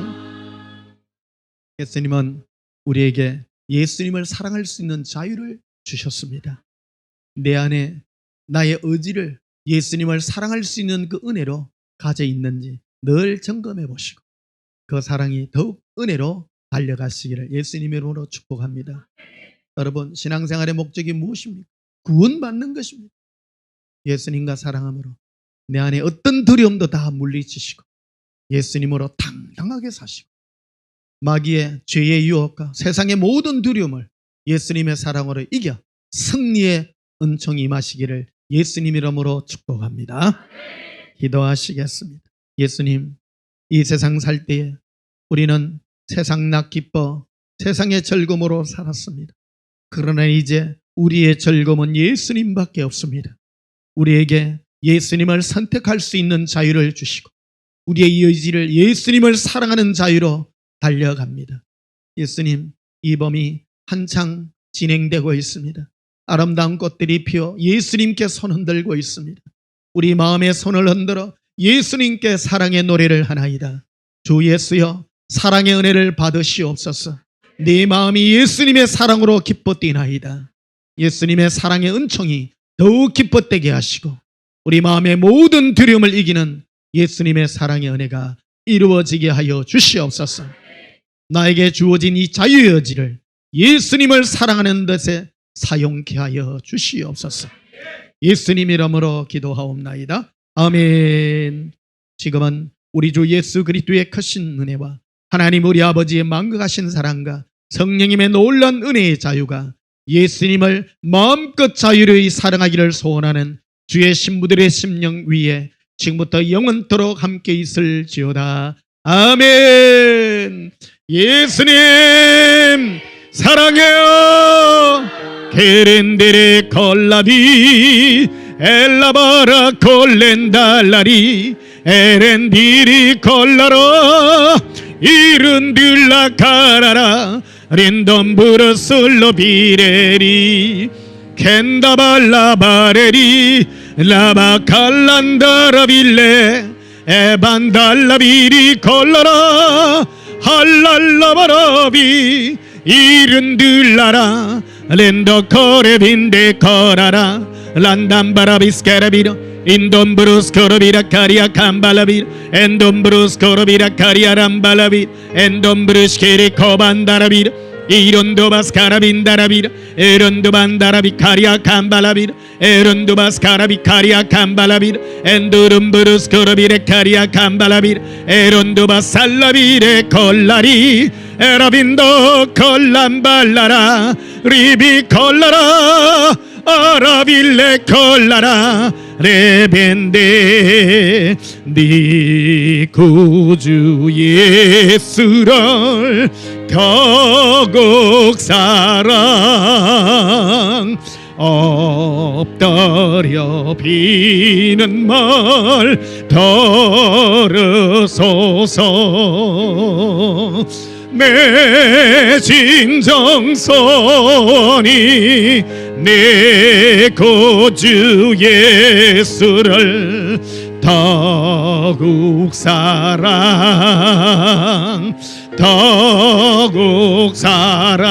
예수님은 우리에게 예수님을 사랑할 수 있는 자유를 주셨습니다. 내 안에 나의 의지를 예수님을 사랑할 수 있는 그 은혜로 가져 있는지 늘 점검해 보시고 그 사랑이 더욱 은혜로 달려가시기를 예수님의 이름으로 축복합니다. 여러분, 신앙생활의 목적이 무엇입니까? 구원받는 것입니다. 예수님과 사랑함으로 내 안에 어떤 두려움도 다 물리치시고 예수님으로 당당하게 사시고 마귀의 죄의 유혹과 세상의 모든 두려움을 예수님의 사랑으로 이겨 승리의 은총이 임하시기를 예수님 이름으로 축복합니다. 기도하시겠습니다. 예수님, 이 세상 살 때에 우리는 세상 낙 기뻐 세상의 즐거움으로 살았습니다. 그러나 이제 우리의 즐거움은 예수님밖에 없습니다. 우리에게 예수님을 선택할 수 있는 자유를 주시고 우리의 의지를 예수님을 사랑하는 자유로 달려갑니다. 예수님, 이 범이 한창 진행되고 있습니다. 아름다운 꽃들이 피어 예수님께 손 흔들고 있습니다. 우리 마음의 손을 흔들어 예수님께 사랑의 노래를 하나이다. 주 예수여, 사랑의 은혜를 받으시옵소서. 내 마음이 예수님의 사랑으로 기뻐 뛰나이다. 예수님의 사랑의 은총이 더욱 기뻐 뛰게 하시고 우리 마음의 모든 두려움을 이기는 예수님의 사랑의 은혜가 이루어지게 하여 주시옵소서. 나에게 주어진 이 자유의 여지를 예수님을 사랑하는 것에 사용케 하여 주시옵소서. 예수님 이름으로 기도하옵나이다. 아멘. 지금은 우리 주 예수 그리스도의 크신 은혜와 하나님 우리 아버지의 만극하신 사랑과 성령님의 놀라운 은혜의 자유가 예수님을 마음껏 자유로이 사랑하기를 소원하는 주의 신부들의 심령 위에 지금부터 영원토록 함께 있을지어다. 아멘. 예수님 사랑해요. 게렌데레 콜라비 엘라바라 콜렌달라리 에렌디리 콜라로 이른들라 카라라 린덤브르슬로 비레리 켄다발라바레리 라바칼란다라빌레 에반달라비리 콜라라 할랄라바라비 이른들라라 렌더코레빈데 코라라 란담바라비스케라비로 인돔브루스코로비라 카리아 캄발라빌 엔돔브루스코로비라 카리아 람발라빌 엔돔브루스케리 코반다라빌 이론도바스카라빈다라빌 에론도반다라비 카리아 캄발라빌 에론도바스카라비 카리아 캄발라빌 엔두름브루스코로비레 카리아 캄발라빌 에론도바살라비레 콜라리 에라빈도 콜람발라라 리비 콜라라 아라빌레 콜라라 레벤데 네 구주 예수를 더욱 사랑 엎드려 비는 말 들으소서. 내 진정선이 내 구주 예수를 더욱 사랑 더욱 사랑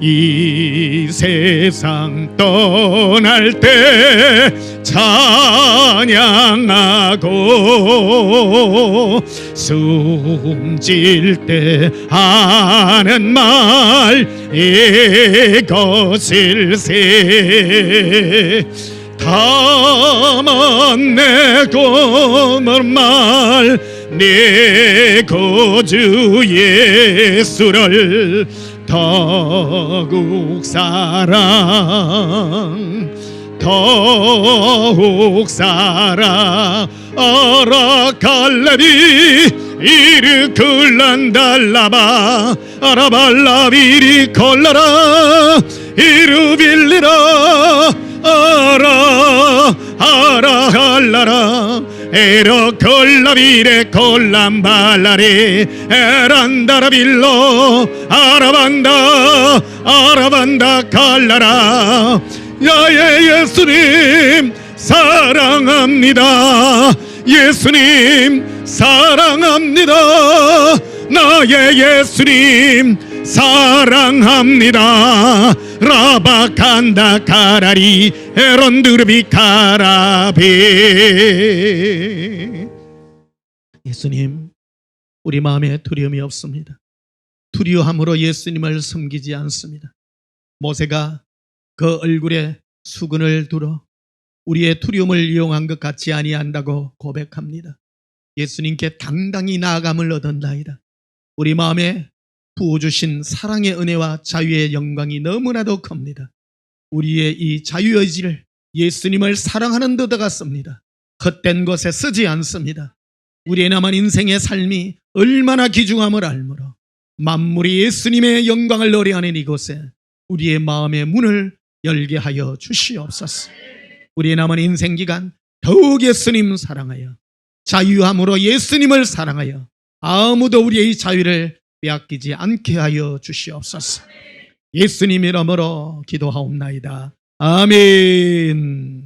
이 세상 떠날 때 찬양하고 숨질 때 하는 말 이것일세 다만 내 고마운 말 내 구주 예수를 더욱 사랑 더욱 사랑 아라칼레비 이르클란달라바 아라발라비리 콜라라 이르빌리라 아라할라라 에로콜라비레 콜람발라리 에란다라빌로 아라반다 칼라라 야예 예수님 사랑합니다. 예수님 사랑합니다. 나의 예수님 사랑합니다. 라바칸다 카라리 에론드르비 카라베. 예수님 우리 마음에 두려움이 없습니다. 두려움으로 예수님을 섬기지 않습니다. 모세가 그 얼굴에 수건을 두러 우리의 두려움을 이용한 것 같지 아니한다고 고백합니다. 예수님께 당당히 나아감을 얻었나이다. 우리 마음에 부어주신 사랑의 은혜와 자유의 영광이 너무나도 큽니다. 우리의 이 자유의지를 예수님을 사랑하는 데다가 씁니다. 헛된 것에 쓰지 않습니다. 우리의 남은 인생의 삶이 얼마나 귀중함을 알므로 만물이 예수님의 영광을 노래하는 이곳에 우리의 마음의 문을 열게 하여 주시옵소서. 우리의 남은 인생 기간 더욱 예수님 사랑하여 자유함으로 예수님을 사랑하여 아무도 우리의 이 자유를 빼앗기지 않게 하여 주시옵소서. 예수님 이름으로 기도하옵나이다. 아멘.